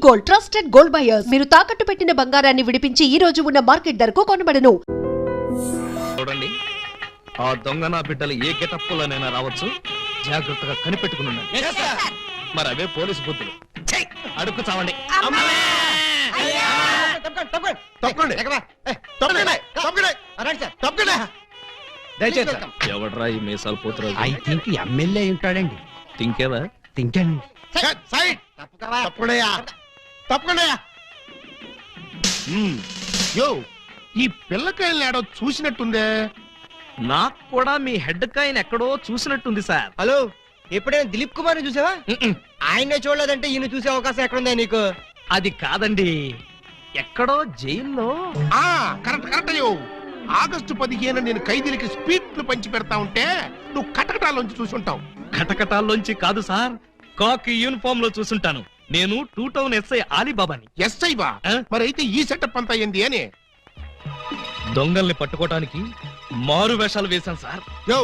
Gold, trusted gold buyers. మీరు తాకట్టు పెట్టిన బంగారాన్ని విడిపించి ఈ రోజు ఉన్న మార్కెట్ ధరకు కొనబడను. చూడండి, ఆ దొంగ నా బిడ్డలు ఏ గెటప్పులోనైనా రావచ్చు, జాగ్రత్తగా కనిపెట్టుకుని ఉండండి. మరి అవే పోలీసు బుద్ధులు. అడుక్కు చావండి. ఎవడ్రా ఈ మీసాలు పోతురాజు? ఐ థింక్ ఎమ్మెల్యే ఉంటాడండి. తింకేవా? తింటానండి. యో, ఈ పిల్లకాయలు ఏడో చూసినట్టుందే. నాకు కూడా మీ హెడ్ కాయని ఎక్కడో చూసినట్టుంది సార్. హలో, ఎప్పుడైనా దిలీప్ కుమార్ చూసావా? ఆయనే చూడలేదంటే ఈయన చూసే అవకాశం ఎక్కడుందా నీకు? అది కాదండి, ఎక్కడో జైల్లో. కరెక్ట్ కరెక్ట్ అయ్యో. ఆగస్టు 15 నేను ఖైదీలకి స్పీట్లు పంచి పెడతా ఉంటే నువ్వు కటకటాల్లోంచి చూసుంటావు. కటకటాల్లోంచి కాదు సార్, కాకి యూనిఫామ్ లో చూసుంటాను. నేను 2 టౌన్ ఎస్ఐ ఆలీబాబాని. ఎస్ఐ బా? మరి అయితే ఈ సెటప్ అంతా ఏంది అని? దొంగల్ని పట్టుకోవటానికి మారు వేషాలు వేశాను సార్. యో,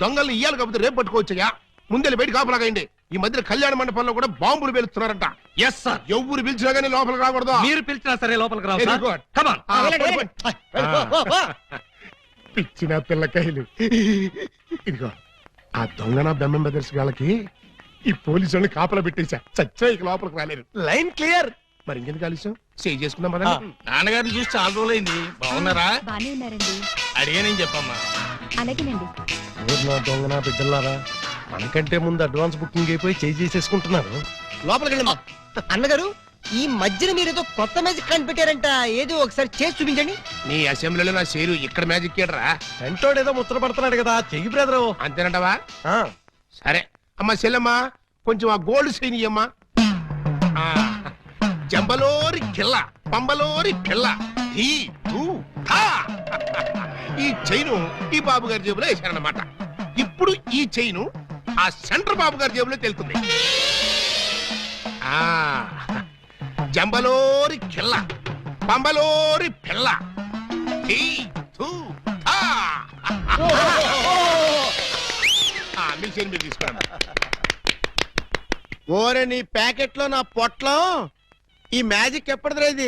దొంగల్ని ఇయ్యాలి కాకపోతే రేపు పట్టుకోవచ్చయ్యా. ముందే బయట కాపలాగండి. ఈ మధ్య కళ్యాణ మండపంలో కూడా బాంబులు పేలుస్తున్నారంట. Yes sir. ఎవరు పిలిచినా గానీ లోపలికి రాకూడదు. మీరు పిలిచినా సరే లోపలికి రావు Very sir. good. Come on. పిచ్చిన పిల్లకాయలు. ఇదిగో, ఆ దొంగన బెమ్మం బ్రదర్స్ వాళ్ళకి ఈ పోలీసు వాళ్ళని కాపలా పెట్టేశా. చచ్చా ఇక లోపలికి రాలేరు. Line clear. మరి ఇంకెందుకు ఆలస్యం? సేవ్ చేసుకుందాం పద. నాన్నగారిని చూసి చాలా రోజులైంది. బాగున్నారా? బానే ఉన్నారండి. అడిగానని చెప్పమ్మా. అలాగేనండి. దొంగన బిడ్డలారా, మనకంటే ముందు అడ్వాన్స్ బుకింగ్ అయిపోయి చేసేసుకుంటున్నారు. లోపలికి వెళ్ళమ్మా. అన్నగారు, ఈ మధ్యన మీరేదో కొత్త మ్యాజిక్ కనిపెట్టారంట. ఏదో ఒకసారి చేసి చూపించండి. నీ అసెంబ్లీలో నా షేరు ఇక్కడ మ్యాజిక్ ఏడ్రా. వెంటోడు ఏదో ముచ్చట పడుతున్నాడు కదా, చెయ్యి బ్రదరు. అంతేనంటవా? సరే అమ్మా చెల్లమ్మా, కొంచెం ఆ గోల్డ్ చైన్ ఇయ్యమ్మా. జంబలోరి కిల్ల, పంబలోరి పిల్ల. ఈ చైను ఈ బాబు గారి జేబులో వేశారన్నమాట. ఇప్పుడు ఈ చైను ఆ సెంటర్ బాబు గారి జేబులో తెలుతుంది. జంబలోరి కిల్ల, పంబలోరి పిల్ల. మీ చైన్ మీరు తీసుకోండి. ఓరే, నీ ప్యాకెట్ లో నా పొట్లం. ఈ మ్యాజిక్ ఎప్పటిదిరా? ఇది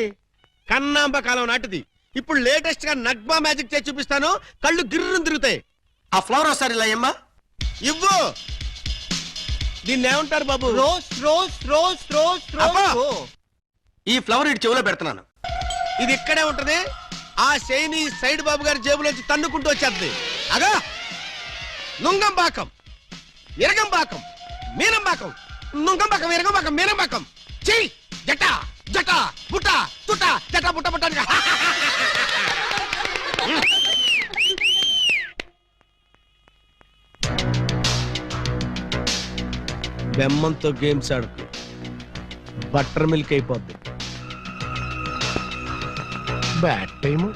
కన్నాంబ కాలం నాటిది. ఇప్పుడు లేటెస్ట్ గా నగ్మా మ్యాజిక్ చేసి చూపిస్తాను. కళ్ళు గిర్రును తిరుగుతాయి. ఆ ఫ్లవర్ ఒకసారి ఇలా అమ్మా. ఇవ్వు. దీన్ని ఏమంటారు బాబు? Rose rose rose rose rose. ఈ ఫ్లవర్ ఇటు చెవులో పెడుతున్నాను. ఇది ఇక్కడే ఉంటది. ఆ శైని సైడ్ బాబు గారి జేబులోంచి తన్నుకుంటూ వచ్చేది. అగా నుంగంబాకం, ఇరగంబాకం, మీనంబాకం, నుంగంబాకం, ఇరగంబాకం, మీనంబాకం. చెయ్యి జట జట బుట్ట తుట జట బుట్ట బుట్ట. బెమ్మంతో గేమ్స్ ఆడుకు, బటర్ మిల్క్ అయిపోద్ది. Bad time.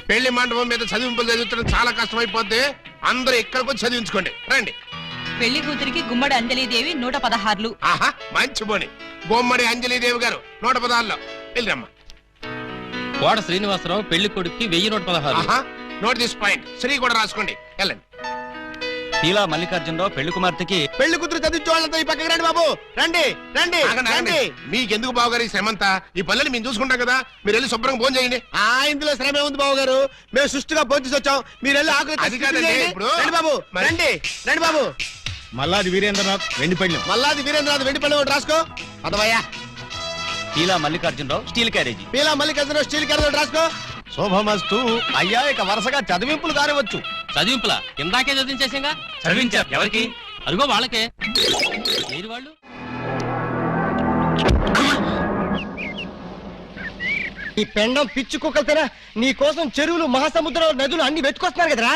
పెళ్లి మండపం మీద చదివింపులు చదివించడం చాలా కష్టం అయిపోద్ది. అందరూ ఇక్కడికి వచ్చి చదివించుకోండి. రండి. పెళ్లి కూతురికి గుమ్మడి అంజలీదేవి 116. ఆహా, మంచి పోని. గుమ్మడి అంజలీదేవి గారు 116లో వెళ్ళరమ్మా. కోట శ్రీనివాసరావు పెళ్లి కొడుక్కి 1116. ఆహా, నోట్ దిస్ పాయింట్. శ్రీ కూడా రాసుకోండి. వెళ్ళండి. తీలా మల్లికార్జునరావు పెళ్లి కుమార్తెకి పెళ్లి కూతురు చదివించే వాళ్ళంతా ఈ పక్కకి రండి బాబు. రండి రండి రండి. మీకెందుకు బావగారు ఈ శ్రమంత? ఈ పల్లెలు మేము చూసుకుంటాం కదా. మీరు వెళ్ళి శుభ్రంగా భోజనం చేయండి. ఇందులో శ్రమే ఉంది బాబు గారు. మేము సుష్టిగా భోజనం వచ్చాం. మీరు వెళ్ళి ఆకులు అది కాదండి ఇప్పుడు. రండి బాబు, రండి రండి బాబు. మల్లాది వీరేంద్రనాథ్ వెండిపళ్ళెం. మల్లాది వీరేంద్రనాథ్ వెండిపళ్ళెం ఒకటి రాసుకో. పదవయ్యా. Teela Mallikarjunarao steel carriage. Peela Mallikarjunarao steel carriage ఒకటి రాసుకో. శోభమస్తు. అయ్యా, ఇక వరుసగా చదివింపులు కానివచ్చు. చదివింపులా? ఇందాకే చదివించేసింగా. చదివించారు ఎవరికి? అదిగో వాళ్ళకే. ఏది వాళ్ళు? ఈ పెండం పిచ్చి కుక్కలతేనా నీ కోసం చెరువులు, మహాసముద్రాలు, నదులు అన్ని వెతుకొస్తున్నారు కదరా.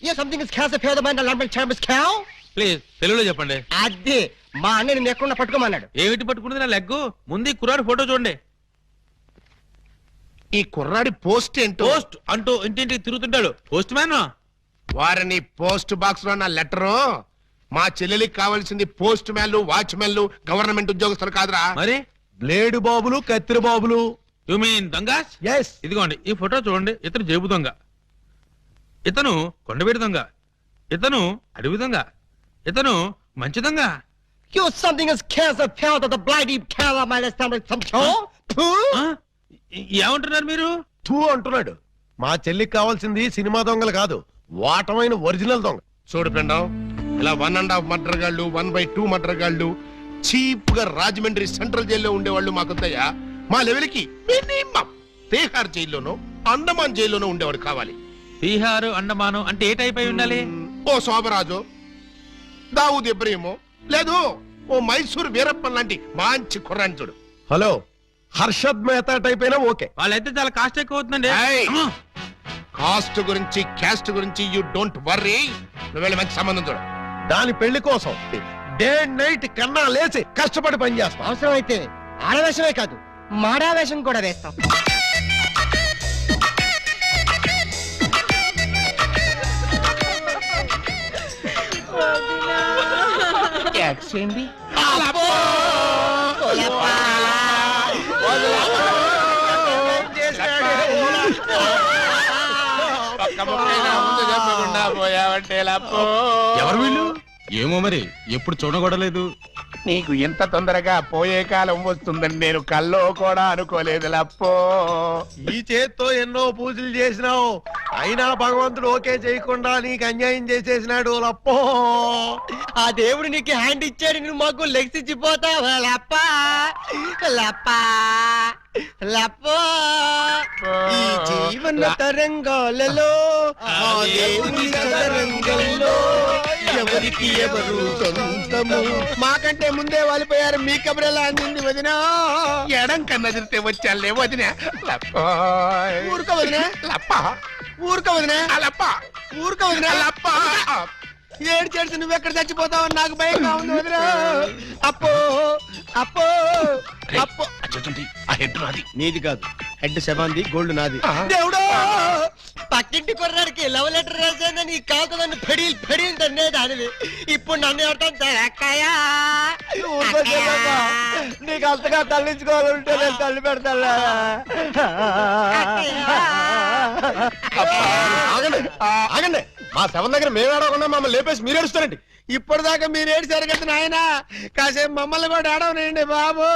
ఏ సంథింగ్ ఇస్ క్యాస్ ఫేద మైండ్ లాంటి ఛాంబస్ క్యావ్. ప్లీజ్ తెలుగులో చెప్పండి. అదే మా అన్న నిన్ను ఎక్కడ పట్టుకోమన్నాడు. ఏమిటి పట్టుకున్నది? నా లెగ్గు. ముందు కుర్రాడు ఫోటో చూడండి. ఈ కుర్రాడి పోస్ట్ ఏంటో. పోస్ట్ అంటూ ఇంటింటికి తిరుగుతుంటాడు. Postman. వారిని పోస్ట్ బాక్స్ లో నా లెటరు. మా చెల్లెలికి కావాల్సింది పోస్ట్ మ్యాన్లు, వాచ్మెన్లు, గవర్నమెంట్ ఉద్యోగస్తులు కాదురా. మరి బ్లేడు బాబులు, కత్తిరి బాబులు. యు మీన్ దొంగస్? ఎస్. ఇదిగోండి ఈ ఫోటో చూడండి. ఇతను జేబు దొంగ, ఇతను కొండవీడి దొంగ, ఇతను అడవి దొంగ, ఇతను మంచి దొంగ, You something is cancer pound of the bloody cancer my stomach some ఏమంటున్నారు మీరు? తూ అంటున్నాడు. మా చెల్లికి కావాల్సింది సినిమా దొంగలు కాదు, వాటమైన ఒరిజినల్ దొంగ. చూడు పిండం, ఇలా 1.5 మర్డర్ గాళ్ళు, 1/2 మర్డర్ గాళ్ళు చీప్ గా రాజమండ్రి సెంట్రల్ జైల్లో ఉండేవాళ్ళు మాకొద్దయ్యా. మా లెవెల్కి మినిమం తీహార్ జైల్లోనో అండమాన్ జైల్లోనో ఉండేవాడు కావాలి. బీహారు అండమాను అంటే ఏ టైప్ అయి ఉండాలి? ఓ శోభరాజు, దావుద్ ఇబ్రహీమో, లేదు ఓ మైసూర్ వీరప్పన్ లాంటి మంచి కుర్రాన్ని చూడు. హలో, హర్షద్ మెహతా టైప్ అయినా ఓకే. వాళ్ళైతే చాలా కాస్ట్ ఎక్కువ అవుతుందండి. కాస్ట్ గురించి క్యాస్ట్ గురించి యూ డోంట్ వర్రీ. నువ్వు వెళ్ళి మంచి సంబంధం చూడు. దాని పెళ్లి కోసం డే నైట్ కన్నా లేచి కష్టపడి పని చేస్తాం. అవసరం అయితే ఆడవేషమే కాదు మాడావేషం కూడా వేస్తాం. ఎవరు వీళ్ళు? ఏమో మరి, ఎప్పుడు చూడగొడలేదు. నీకు ఎంత తొందరగా పోయే కాలం వస్తుందని నేను కల్లో కూడా అనుకోలేదు లప్పో. ఈ చేత్తో ఎన్నో పూజలు చేసినావు, అయినా భగవంతుడు ఓకే చేయకుండా నీకు అన్యాయం చేసేసినాడు లప్పో. ఆ దేవుడు నీకు హ్యాండ్ ఇచ్చాడు, నువ్వు మాకు లెగ్స్ ఇచ్చిపోతావా లప్ప లప్ప లప్పో. ఈ జీవన తరంగాలలో ఆ దేవుని చదరంగంలో ఎవరికి ఎవరు సొంతము. మాకంటే ముందే వాలిపోయారు, మీ కబురెలా అందింది వదినా? ఎడం కన్నా తిరితే వచ్చాలే వదిన. ఊరుక వదిన లప్ప, ఊరుక వదిన లప్ప, ఊరుక వదిన లప్ప. ఏడు చేసి నువ్వెక్కడ చచ్చిపోతావని నాకు భయంగా ఉంది వదిన. అప్పో అప్పో అప్పో. నీది కాదు, హెడ్ శవాంది, గోల్డ్ నాది. దేవుడు, పక్కింటి కుర్రాడికి లవ్ లెటర్ రాశాను, నీ కాకుదని ఫెడీల్ ఫెడీల్ తన్నే దానివి. ఇప్పుడు నన్ను ఎవరితో అక్కయ్యా నీకు అంతగా తల్లించుకోవాలంటే నేను తల్లి పెడతా. ఆగండి, మా శవం దగ్గర మేము ఏడవకుండా మమ్మల్ని లేపేసి మీరు ఏడుస్తారండి. ఇప్పటిదాకా మీరు ఏడిసారు కదా నాయన, కాసేపు మమ్మల్ని కూడా ఏడవనండి బాబు.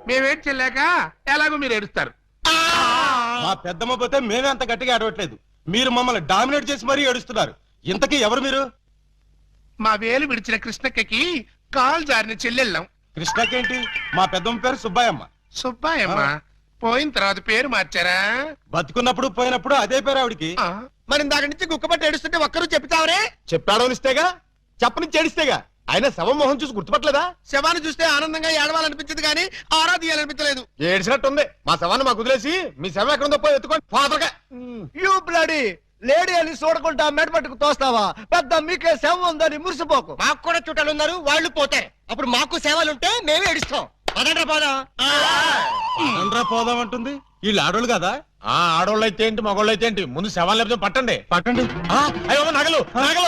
మేమేం చెల్లాక ఎలాగో మీరు ఏడుస్తారు. మా పెద్దమ్మ పోతే మేమే అంత గట్టిగా ఏడవట్లేదు, మీరు మమ్మల్ని డామినేట్ చేసి మరీ ఏడుస్తున్నారు. ఇంతకీ ఎవరు మీరు? మా వేలు విడిచిన కృష్ణక్కకి కాల్ జారిన చెల్లెళ్ళం. కృష్ణకేంటి? మా పెద్దమ్మ పేరు సుబ్బాయమ్మ. సుబ్బాయమ్మ పోయిన తర్వాత పేరు మార్చారా? బతుకున్నప్పుడు పోయినప్పుడు అదే పేరు ఆవిడికి. మరి ఇందాక నుంచి గుక్కపట్టి ఏడుస్తుంటే ఒక్కరు చెప్తావరే? చెప్పాడో ఇస్తేగా, చెప్పని చేడిస్తేగా. ఆయన శవం మొహం చూసి గుర్తుపట్టలేదా? శవాన్ని చూస్తే ఆనందంగా ఏడవాలనిపించదు కానీ ఆరా తీయాలనిపించలేదు. ఏడిసినట్టుంది. మా శవాన్ని మాకు వదిలేసి మీ శవం ఎక్కడ ఉందో పోయి ఎత్తుకోండి ఫాదర్గా. యూ బ్లడీ లేడీ అని చూడకుండా మెడపట్టుకు తోస్తావా? పెద్ద మీకే సేవ ఉందని మురిసిపోకు. మాకు కూడా చుట్టాలు ఉన్నారు, వాళ్ళు పోతే అప్పుడు మాకు సేవలుంటే మేమే ఏడుస్తాం. పదండ్రా పోదాం. అనరా పోదాం అంటుంది. వీళ్ళు ఆడోళ్ళు కదా? ఆడోళ్ళు అయితే ఏంటి, మగోళ్ళు అయితే ఏంటి, ముందు శవాలు లేకపోతే పట్టండి. పట్టండి. అయ్యో నగలు నగలు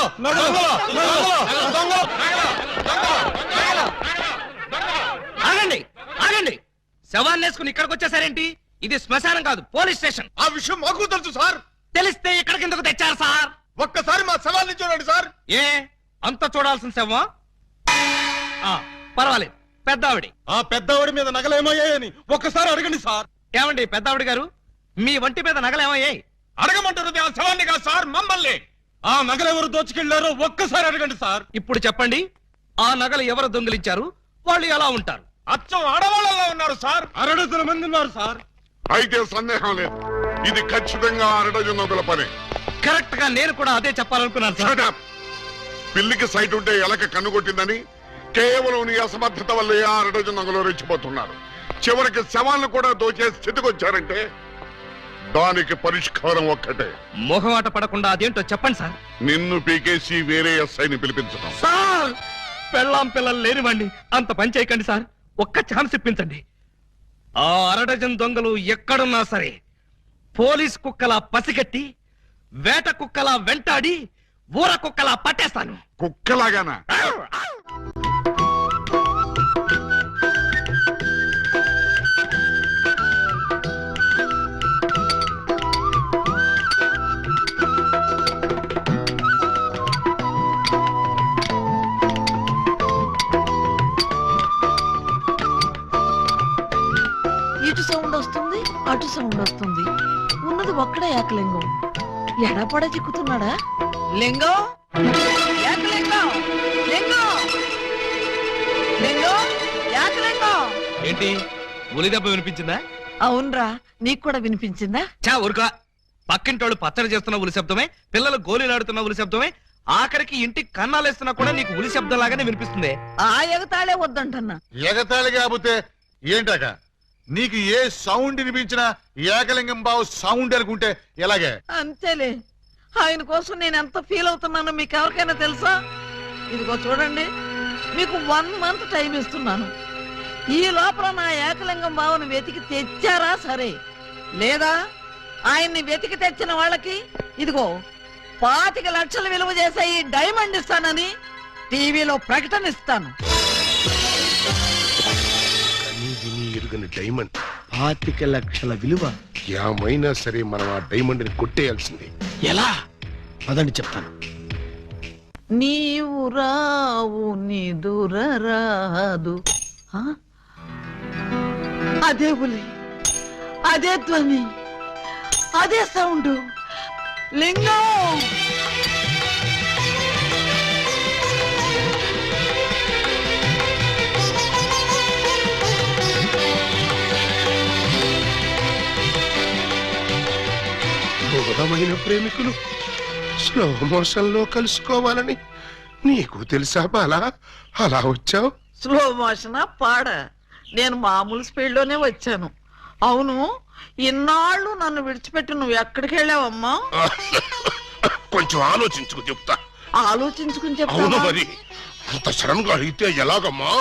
ఆగండి ఆగండి, శవాన్ని వేసుకుని ఇక్కడికి వచ్చేసారేంటి? ఇది శ్మశానం కాదు, పోలీస్ స్టేషన్. ఆ విషయం మాకు తెలుసు సార్. తెలిస్తే ఇక్కడికి ఎందుకు తెచ్చారు సార్? ఒక్కసారి మా శవాన్ని చూడండి సార్. ఏ అంత చూడాల్సిన శవమా? పర్వాలేదు, పెద్దావిడి. ఆ పెద్దవాడి మీద నగలేమయ్యాయని ఒక్కసారి అడగండి సార్. ఏమండి పెద్దావిడి గారు, మీ వంటి మీద నగలేమయ్యాయి? అడగమంటారు ఆ శవాన్ని కాదు సార్, మమ్మల్ని. ఆ నగలెవరు దోచుకెళ్లారో ఒక్కసారి అడగండి సార్. ఇప్పుడు చెప్పండి, ఆ నగలు ఎవరు దొంగిలించారు, వాళ్ళు ఎలా ఉంటారు? అచ్చం ఆడవాళ్ళలో ఉన్నారు సార్, 6 మంది ఉన్నారు సార్. అయితే సందేహం లేదు, ఇది ఖచ్చితంగా 6 దొంగల పని. కరెక్ట్ గా నేను కూడా అదే చెప్పాలనుకున్నాను సార్. Shut up. పిల్లికి సైట్ ఉంటే ఎలక కన్నుకొట్టిందని కేవలం నీ అసమర్థత వల్లే 6 దొంగలు రెచ్చిపోతున్నారు. చివరికి శవాలను కూడా దోచే స్థితికి వచ్చారంటే దానికి పరిష్కారం ఒక్కటే. మొహమాట పడకుండా అదేంటో చెప్పండి సార్. నిన్ను పీకేసి వేరే ఎస్ఐని పిలిపించడం. సార్, పెళ్ళాం పిల్లలు లేనివ్వండి, అంత పని చేయకండి సార్. ఒక్క ఛాన్స్ ఇప్పించండి. ఆ 6 దొంగలు ఎక్కడున్నా సరే పోలీస్ కుక్కలా పసిగట్టి, వేట కుక్కలా వెంటాడి, ఊర కుక్కలా పట్టేస్తాను. కుక్కలాగానా? ఇటు సౌండ్ వస్తుంది, అటు సౌండ్ వస్తుంది. ఉన్నది ఒక్కడే ఏకలింగం. ఎడపడ చిక్కుతున్నాడా? లింగం, ఏకలింగం, లింగం, లింగం, ఏకలింగం. ఏంటి ఉలి దెబ్బ వినిపించిందా? అవునరా, నీకు కూడా వినిపించిందా? చా ఊరుకా. పక్కింటోళ్ళు పచ్చడి చేస్తున్న ఉలి శబ్దమే, పిల్లలు గోళీలాడుతున్న ఉలి శబ్దమే, ఆఖరికి ఇంటికి కన్నాలేస్తున్నా కూడా నీకు ఉలి శబ్దం లాగానే వినిపిస్తుంది. ఆ ఎగతాళే వద్దంటన్నా. ఎగతాళి కాకపోతే ఏంటక? నీకు ఏ సౌండ్ వినిపించినా ఏకలింగం బావు సౌండ్ అనుకుంటే ఎలాగే? అంతేలే, ఆయన కోసం నేను ఎంత ఫీల్ అవుతున్నానో మీకు ఎవరికైనా తెలుసా? ఇదిగో చూడండి, మీకు 1 month టైం ఇస్తున్నాను. ఈ లోపల నా ఏకలింగం బావను వెతికి తెచ్చారా సరే, లేదా ఆయన్ని వెతికి తెచ్చిన వాళ్ళకి ఇదిగో 25 లక్షలు విలువ చేసే ఈ డైమండ్ ఇస్తానని టీవీలో ప్రకటన ఇస్తాను. డైమండ్ 25 లక్షల విలువ. ఏమైనా సరే మనం ఆ డైమండ్ ని కొట్టేయాల్సిందే. ఎలా? అదండి చెప్తాను. నీవు రావు నిదురరాదు. అదే ఉలి, అదే ధ్వని, అదే సౌండ్. లింగం, దూరమైన ప్రేమికులు స్లో మోషన్ లో కలుసుకోవాలని నీకు తెలుసా బాలా? అలా వచ్చావు. స్లో మోషన్ పాడ, నేను మామూలు స్పీడ్ లోనే వచ్చాను. అవును, ఇన్నాళ్ళు నన్ను విడిచిపెట్టి నువ్వు ఎక్కడికి వెళ్ళావమ్మా? కొంచెం ఆలోచించుకు చెప్తా. ఆలోచించుకుని అవును చెప్తావా? మరి అంత సడన్ గా అడిగితే ఎలాగమ్మా?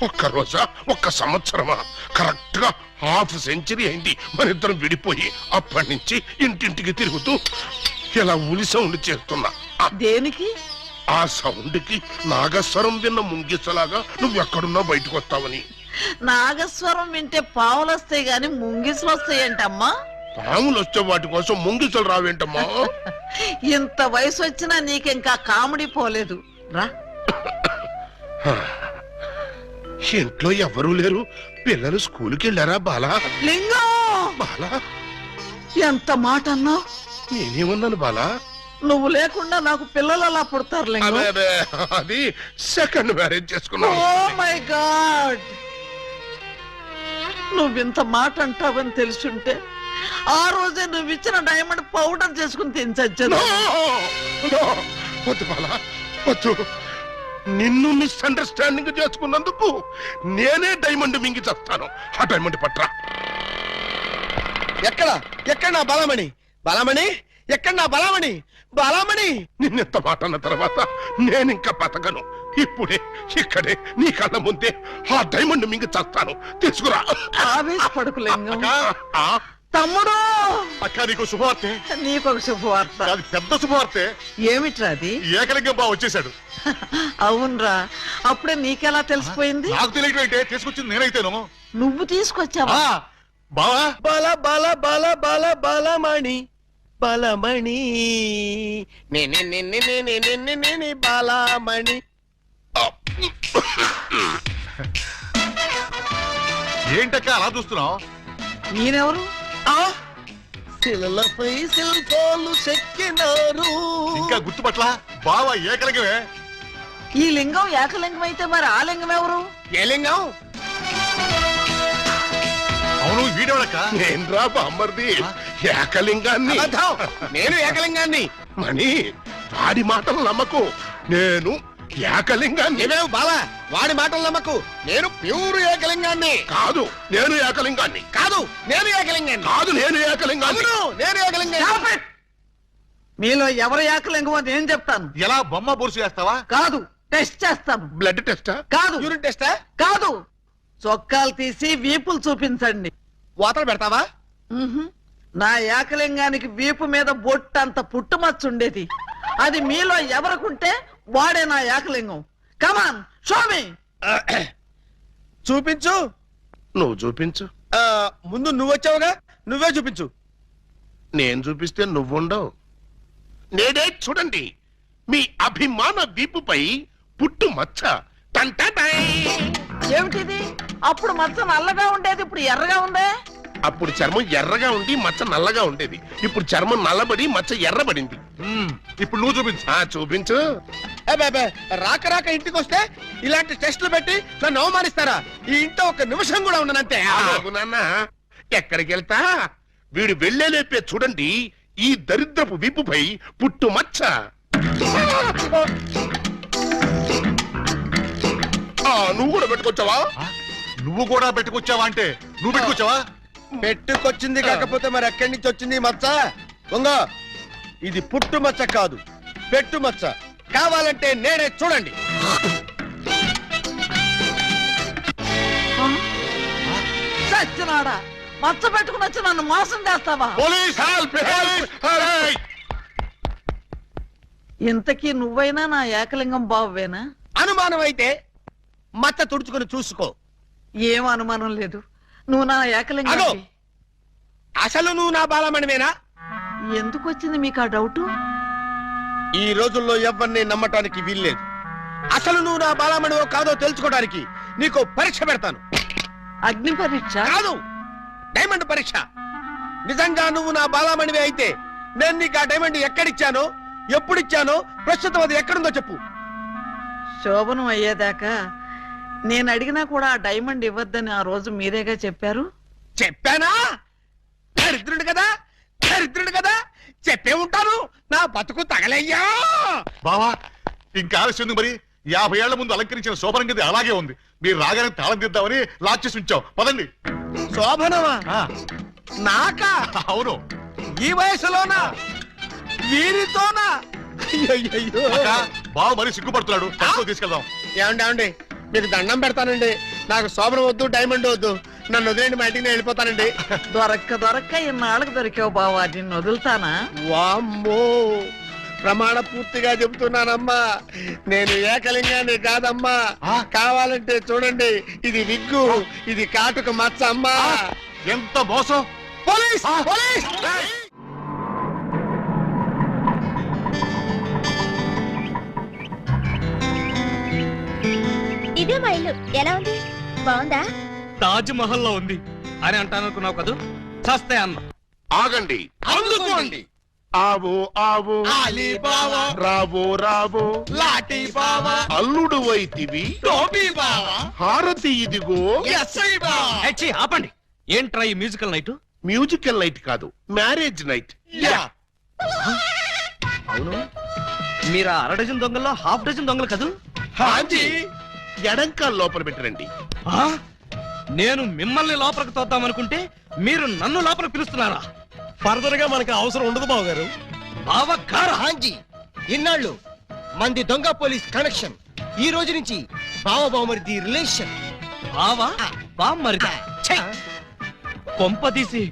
ఒక్క రోజా, ఒక్క సంవత్సరమా? కరెక్ట్ గా ½ సెంచరీ అయింది మన ఇద్దరం విడిపోయి. అప్పటి నుంచి ఇంటింటికి తిరుగుతూ ఇలా ఉలి సౌండ్ చేస్తున్నా. దేనికి? ఆ సౌండ్ కి నాగస్వరం విన్న ముంగిసలాగా నువ్వెక్కడున్నా బయటకు వస్తావని. నాగస్వరం వింటే పావులు వస్తాయి గాని ముంగిసులు వస్తాయంటమ్మా. పాములు వచ్చే వాటి కోసం ముంగిసలు రావేంటమ్మా? ఇంత వయసు వచ్చినా నీకింకా కామెడీ పోలేదు రా. ఇంట్లో ఎవరూ లేరు, పిల్లలు స్కూల్కి వెళ్ళారా బాలా? లింగం, బాలా, ఎంత మాట అన్నావు? నేనేమన్నాను బాలా? నువ్వు లేకుండా నాకు పిల్లలు అలా పుడతారు లింగం. అదే అదే, అది సెకండ్ మ్యారేజ్ చేసుకున్నాను. ఓ మై గాడ్, నువ్వింత మాట అంటావని తెలుసుంటే ఆ రోజే నువ్వు ఇచ్చిన డైమండ్ పౌడర్ చేసుకుని తినచచ్చాను. No! వద్దు బాలా, వద్దు. నిన్ను మిస్అండర్స్టాండింగ్ చేసుకున్నందుకు నేనే డైమండ్ మింగి చేస్తాను. ఆ డైమండ్ పట్రా. ఎక్కడ ఎక్కడ నా బలమణి? బలమణి ఎక్కడ? నా బలమణి, బలమణి. నిన్నెంత మాట అన్న తర్వాత నేనింకా బతకను. ఇప్పుడే ఇక్కడే నీ కళ్ళ ముందే ఆ డైమండ్ మింగి చేస్తాను. తీసుకురా. ఆవేశపడకు లింగం. ఆ? తమ్ముడు, అక్క నీకు శుభవార్తె. నీకొక శుభవార్త. అది పెద్ద శుభవార్తె. ఏమిట్రా అది? ఏకలింగం బావ వచ్చేసాడు. అవునరా, అప్పుడే నీకెలా తెలిసిపోయింది? నాకు తెలియటంటే తీసుకొచ్చింది నేనైతేను. నువ్వు తీసుకొచ్చావా? బావా, బల బల బల బల బలమణి, బలమణి, నేనే బలమణి. ఏంటక్క అలా చూస్తున్నావు? నేనెవరు? శిలలపై శిల్పాలు చెక్కినారు. ఇంకా గుర్తుపట్ల బావా ఏకలింగమే. ఈ లింగం ఏకలింగం అయితే మరి ఆ లింగం ఎవరు? ఏ లింగం? అవును, వీడెవడక్క? నేను రా బామ్మర్ది, ఏకలింగాన్ని. అబద్ధం, నేను ఏకలింగాన్ని. మణి, వాడి మాటలు నమ్మకు. నేను ఏకలింగాన్ని. నీవేం బాలా, వాడి మాటలు నమ్మకు. నేను ప్యూర్ ఏకలింగాన్ని. కాదు, నేను ఏకలింగాన్ని. కాదు, నేను ఏకలింగాన్ని. కాదు, నేను ఏకలింగాన్ని. అవును, నేను ఏకలింగాన్ని. Stop it! మీలో ఎవరు ఏకలింగమో నేను చెప్తాను. ఎలా బొమ్మ బొరుసు చేస్తావా? కాదు, టెస్ట్ చేస్తాను. బ్లడ్ టెస్టా? కాదు, యూరిన్ టెస్టా? కాదు, చొక్కాలు తీసి వీపులు చూపించండి. వాతలు పెడతావా? నా ఏకలింగానికి వీపు మీద బొట్టంత పుట్టుమచ్చు ఉండేది. అది మీలో ఎవరికుంటే వాడే నా ఏకలింగం. కమాన్, షో మీ. చూపించు. నువ్వు చూపించు. ముందు నువ్వు వచ్చావుగా, నువ్వే చూపించు. నేను చూపిస్తే నువ్వుండవు. నేనే చూడండి, మీ అభిమాన వీపుపై పుట్టు మచ్చ. ఏమిటిది? అప్పుడు మచ్చ నల్లగా ఉండేది, ఇప్పుడు ఎర్రగా ఉందే. అప్పుడు చర్మం ఎర్రగా ఉండి మచ్చ నల్లగా ఉండేది. ఇప్పుడు చర్మం నల్లబడి మచ్చ ఎర్రబడింది. ఇప్పుడు నువ్వు చూపించు. చూపించు. రాక రాక ఇంటికి వస్తే ఇలాంటి టెస్టులు పెట్టి నన్ను అవమానిస్తారా? ఈ ఇంట్లో ఒక నిమిషం కూడా ఉండనంతే. ఆగు నాన్న, ఎక్కడికి వెళ్తా? వీడు వెళ్ళేలేపే చూడండి ఈ దరిద్రపు విప్పుపై పుట్టు మచ్చ. నువ్వు కూడా పెట్టుకొచ్చావా? నువ్వు కూడా పెట్టుకొచ్చావా అంటే నువ్వు పెట్టుకొచ్చావా? పెట్టుకొచ్చింది కాకపోతే మరి ఎక్కడి నుంచి వచ్చింది ఈ మచ్చ? ఉంగో, ఇది పుట్టు మచ్చ కాదు, పెట్టు మచ్చ. కావాలంటే నేనే చూడండి. చచ్చినాడా, మచ్చ పెట్టుకుని వచ్చి నన్ను మోసం చేస్తావా? Police help! ఇంతకీ నువ్వైనా నా ఏకలింగం బావేనా? అనుమానం అయితే మచ్చ తుడుచుకుని చూసుకో. ఏం అనుమానం లేదు, నువ్వు నా ఏకలింగం. అగో! అసలు నువ్వు నా బాలమణివేనా? ఎందుకు వచ్చింది మీకు ఆ డౌట్? ఈ రోజుల్లో ఎవరిని నమ్మటానికి వీల్లేదు. అసలు నువ్వు నా బాలమణివో కాదో తెలుసుకోవడానికి నీకు పరీక్ష పెడతాను. అగ్ని పరీక్ష కాదు, డైమండ్ పరీక్ష. నిజంగా నువ్వు నా బాలమణివే అయితే నేను నీకు ఆ డైమండ్ ఎక్కడిచ్చానో, ఎప్పుడిచ్చానో, ప్రస్తుతం అది ఎక్కడుందో చెప్పు. శోభనం అయ్యేదాకా నేను అడిగినా కూడా ఆ డైమండ్ ఇవ్వద్దని ఆ రోజు మీరేగా చెప్పారు. చెప్పానా? దరిద్రుడు కదా, దరిద్రుడు కదా, చెప్పే ఉంటాను. నా బతుకు తగలయ్యా. బావా ఇంకా ఆలస్యం ఉంది. మరి 50 ఏళ్ల ముందు అలంకరించిన శోభనం గది అలాగే ఉంది. మీరు రాగానే తాళం తీద్దామని లాక్ చేసి ఉంచాం. పదండి. శోభనమా? ఆ, నాకా? అవును. ఈ వయసులోనా? వీరితోనా? అయ్యయ్యయ్యో. అక్క, బావ మరీ సిగ్గుపడుతున్నాడు. తక్కువ తీసుకెళ్దాం. ఏమండి మీకు దండం పెడతానండి. నాకు శోభనం వద్దు, డైమండ్ వద్దు. నన్ను వదిలేండి, మా ఇంటికి నేను వెళ్ళిపోతానండి. దొరక్క ఇన్నాళ్ళకు దొరికావు బావా, నిన్ను వదులుతానా? వామ్మో, ప్రమాణ పూర్తిగా చెబుతున్నానమ్మా, నేను ఏకలింగాన్ని కాదమ్మా. కావాలంటే చూడండి, ఇది విగ్గు, ఇది కాటుక మచ్చ అమ్మా. ఎంత మోసం! పోలీస్! పోలీస్! ఇదే మా ఇల్లు. ఎలా ఉంది? బాగుందా? తాజ్ మహల్ లో ఉంది అని అంటాననుకున్నావు కదూ? చస్తే అన్న. ఆగండి, అందుకోండి. ఆవో ఆవో అలీబాబా, రావో రావో లాఠీ బావా, అల్లుడు వైతివి టోపీ బావా, హారతి ఇదిగో. ఎస్ఐ బావా. ఛీ, ఆపండి. ఏంట్రా ఈ మ్యూజికల్ నైట్? మ్యూజికల్ నైట్ కాదు, మ్యారేజ్ నైట్. యా. అవును, మీరు ఆ 1/2 దొంగల్లో 1/2 దొంగలు కదూ? హాజీ. ఎడంకాల్ లోపల పెట్టరండి. ఆ? నేను మిమ్మల్ని లోపలికి తోద్దామనుకుంటే మీరు నన్ను లోపలికి పిలుస్తున్నారా? ఫర్దర్ గా మనకి అవసరం ఉండదు బావగారు. బావగారా? హాంజీ, ఇన్నాళ్ళు మంది దొంగ పోలీస్ కనెక్షన్, ఈ రోజు నుంచి బావ బావమరిది రిలేషన్. బావా బామ్మరిదా? ఛీ! కొంపదీసి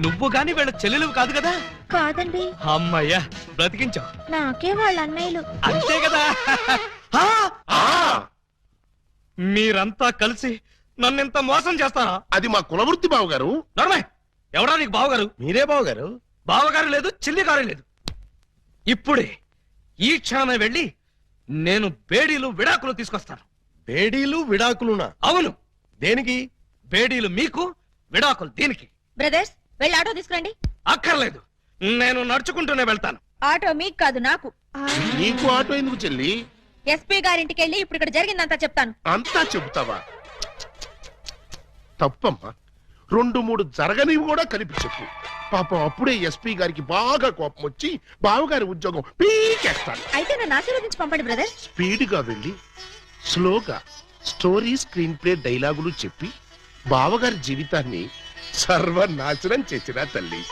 నువ్వు గాని వీళ్ళ చెల్లెలు కాదు కదా? కాదండి, అమ్మయ్యా, బ్రతికించావు. నాకే వాళ్ళ అన్నయ్యలు. అంతే కదా? ఆ! మీరంతా కలిసి నన్నింత మోసం చేస్తారా? అది మా కులవృత్తి బావగారు. నర్మయ్, ఎవడా నీకు బావగారు? మీరే బావగారు. బావగారు లేదు, చిల్లిగారు లేదు. ఇప్పుడే ఈ క్షణమే వెళ్ళి నేను బేడీలు విడాకులు తీసుకొస్తాను. బేడీలు విడాకులునా? అవును, దేనికి? బేడీలు మీకు, విడాకులు దీనికి. బ్రదర్స్, వెళ్ళి ఆటో తీసుకురండి. అక్కర్లేదు, నేను నడుచుకుంటూనే వెళ్తాను. ఆటో మీకు కాదు, నాకు. నీకు ఆటో ఎందుకు చెల్లి? ఎస్పీ గారింటికి వెళ్ళి ఇప్పుడు ఇక్కడ జరిగిందంతా చెప్తాను. అంతా చెబుతావా? తప్పమ్మా, 2-3 జరగనివి కూడా కలిపి చెప్పు. పాపం అప్పుడే ఎస్పీ గారికి బాగా కోపం వచ్చి బావగారి ఉద్యోగం పీకేస్తాడు. అయితే నన్ను ఆశీర్వదించి పంపండి బ్రదర్. స్పీడ్గా వెళ్ళి స్లోగా స్టోరీ, స్క్రీన్ ప్లే, డైలాగులు చెప్పి బావగారి జీవితాన్ని సర్వనాశనం చేసిన తల్లి.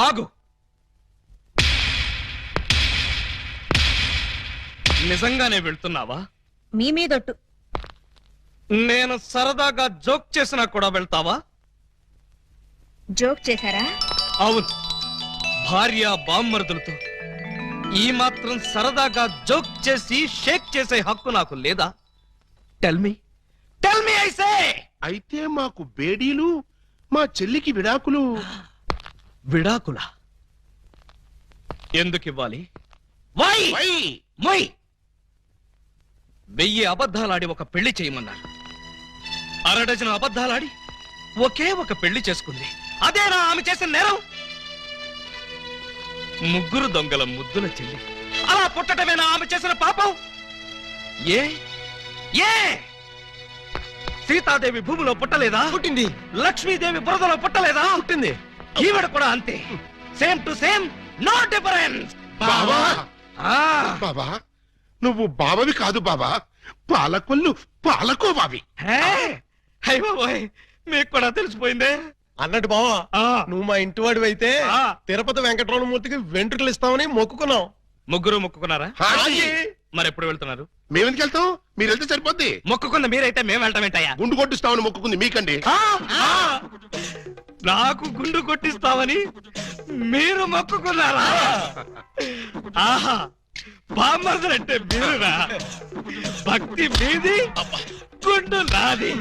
ఆగు. నిజంగానే వెళ్తున్నావా? మీ మీదొట్టు. నేను సరదాగా జోక్ చేసినా కూడా వెళ్తావా? జోక్ చేశారా? అవును, భార్య బామ్మరుదులతో ఈ మాత్రం సరదాగా జోక్ చేసి షేక్ చేసే హక్కు నాకు లేదా? Tell me I say. అయితే మాకు బేడీలు, మా చెల్లికి విడాకులు. విడాకులా? ఎందుకు ఇవ్వాలి? వై? వై? వై? 1000 అబద్ధాలాడి ఒక పెళ్లి చేయమన్నారు. 6 డజను అబద్ధాలాడి ఒకే ఒక పెళ్లి చేసుకుంది. అదేనా ఆమె చేసిన నేరం? 3 దొంగల ముద్దుల చెల్లి అలా పుట్టటమేనా ఆమె చేసిన పాపం? ఏ ఏ సీతాదేవి భూమిలో పుట్టలేదా? పుట్టింది. లక్ష్మీదేవి బురదలో పుట్టలేదా? పుట్టింది. ఈవిడ కూడా అంతే. Same to same, no difference. బాబా బాబా నువ్వు బావవి కాదు బాబా, పాలకొల్లు పాలకోబావి. మీకు కూడా తెలిసిపోయిందే. అన్నట్టు బావా, ఆ, నువ్వు మా ఇంటి వాడివి అయితే ఆ. తిరుపతి వెంకటరమణమూర్తికి వెంట్రుకలు ఇస్తామని మొక్కుకున్నాం. ముగ్గురు మొక్కుకున్నారా? హాజీ. మరి ఎప్పుడు వెళ్తున్నారు? మేమెందుకు వెళ్తాం, మీరు వెళ్తే సరిపోద్ది. మొక్కుకున్న మీరైతే మేము వెళ్ళటం ఏంటయ్యా? గుండు కొట్టిస్తామని మొక్కుకుంది మీకండి. నాకు గుండు కొట్టిస్తామని మీరు మొక్కుకున్నారా? ఆహా, బామ్మర్దులంటే మీరురా. భక్తి మీది, గుండు నాది.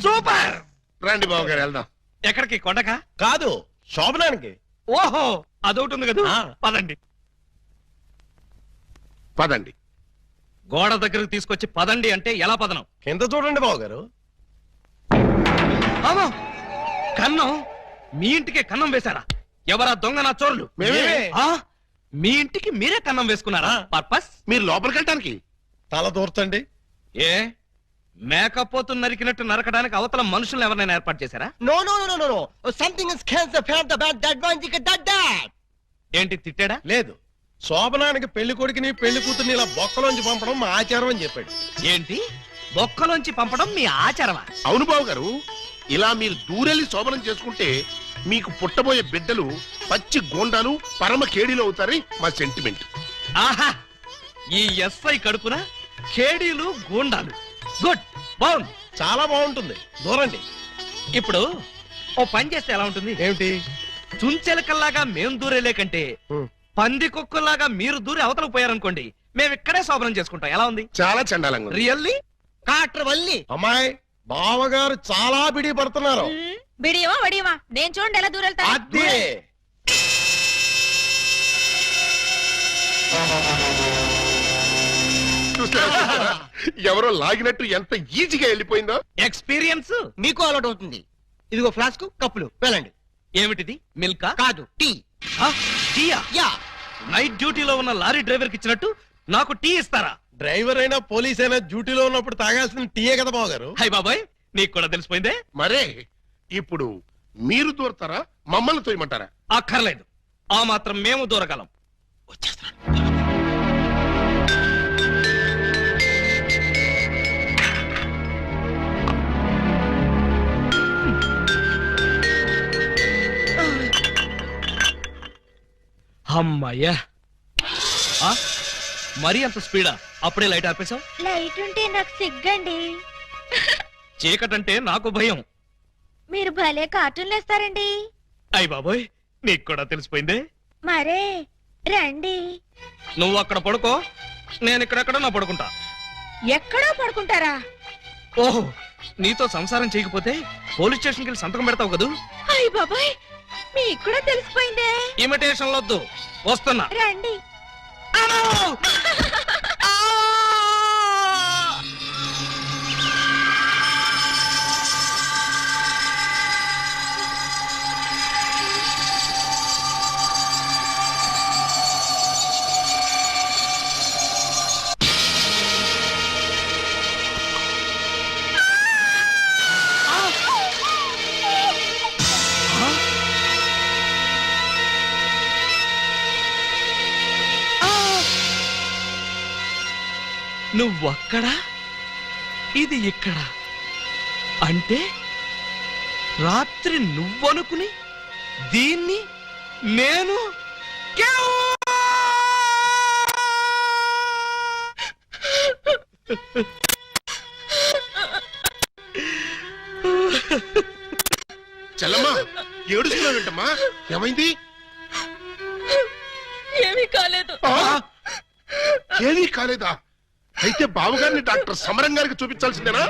సూపర్. రండి బాబు గారు వెళ్దాం. ఎక్కడికి? కొండకా? కాదు, శోభనానికి. ఓహో, అదొకటి ఉంది కదా. ఆ. పదండి. పదండి. గోడ దగ్గరకు తీసుకొచ్చి పదండి అంటే ఎలా పదనం? కింద చూడండి బావ గారు. అవును, కన్నం. మీ ఇంటికి కన్నం వేశారా? ఎవరా దొంగ నా చోర్లు? మేమే. ఆ? మీ ఇంటికి మీరే కన్నం వేసుకున్నారా? పర్పస్? మీరు లోపలికి వెళ్ళటానికి. తల దూర్చండి. ఏ మేకపోతు నరికినట్టు నరకడానికి అవతల మనుషులను ఎవరైనా ఏర్పాటు చేశారా? No, no, no, no, no, no. Something is cancer, phantom, that one, that. ఏంటి తిట్టాడా? లేదు, శోభనానికి పెళ్లి కొడుకుని పెళ్లి కూతుర్ని ఇలా బొక్కలోంచి పంపడం మా ఆచారం అని చెప్పాడు. ఏంటి బొక్కలోంచి పంపడం మీ ఆచారమా? అవును బాబు గారు, ఇలా మీరు దూరెళ్ళి శోభనం చేసుకుంటే మీకు పుట్టబోయే బిడ్డలు పచ్చి గోండాలు పరమ కేడీలు అవుతారని మా సెంటిమెంట్. ఆహా, ఈ ఎస్ఐ కడుపున కేడీలు గూండాలు. గుడ్, బాగుంది. చాలా బాగుంటుంది, దూరండి. ఇప్పుడు ఓ పని చేస్తే ఎలా ఉంటుంది? ఏమిటి? చుంచెలకల్లాగా మేం దూరేలే కంటే పంది కుక్కల్లాగా మీరు దూరి అవతలకు పోయారనుకోండి, మేము ఇక్కడే శోభనం చేసుకుంటాం. ఎలా ఉంది? చాలా చండాలంగా ఉంది. రియల్లీ? కాట్ర వల్లి. అమ్మాయి, బావగారు చాలా బిడి పడుతున్నారు. బిడియమా వడియమా నేను చూడండి ఎలా దూరెళ్తా. అదే చూసారా? ఎవరో లాగినట్టు ఎంత ఈజీగా వెళ్ళిపోయిందో. ఎక్స్పీరియన్స్ మీకు అలవాటు అవుతుంది. ఇదిగో ఫ్లాస్క్, కప్పులు వెళ్ళండి. ఏమిటిది? మిల్కా? కాదు, టీ. టీయా? యా. నైట్ డ్యూటీలో ఉన్న లారీ డ్రైవర్ కి ఇచ్చినట్టు నాకు టీ ఇస్తారా? డ్రైవర్ అయినా పోలీస్ అయినా డ్యూటీలో ఉన్నప్పుడు తాగాల్సిన టీయే కదా బావగారు. హై బాబాయ్, నీకు కూడా తెలిసిపోయిందే. మరే ఇప్పుడు మీరు దూరతారా, మమ్మల్ని తోయమంటారా? అక్కర్లేదు, ఆ మాత్రం మేము దూరగలం. అమ్మయ్యా, మరీ అంత స్పీడా? అప్పుడే లైట్ ఆపేశావు. లైట్ ఉంటే నాకు సిగ్గండి. చీకటంటే నాకు భయం. మీరు భలే కార్టూన్లు వేస్తారండి. అయ్ బాబోయ్, నీకు కూడా తెలిసిపోయిందే. మరే రండి. నువ్వు అక్కడ పడుకో, నేను ఇక్కడెక్కడ నా పడుకుంటా. ఎక్కడో పడుకుంటారా? ఓహో, నీతో సంసారం చేయకపోతే పోలీస్ స్టేషన్కి వెళ్ళి సంతకం పెడతావు కదూ. అయ్య బాబాయ్, మీకు కూడా తెలిసిపోయిందే. ఇమిటేషన్ వద్దు, వస్తున్నా. రండి. నువ్వక్కడ, ఇది ఇక్కడ. అంటే రాత్రి నువ్వనుకుని దీన్ని నేను చెల్లమ్మా, ఏడుస్తున్నావేంటమ్మా? ఏమైంది? ఏమీ కాలేదు. ఏమీ కాలేదా? అయితే బావగారిని డాక్టర్ సమరం గారికి చూపించాల్సిందేనా?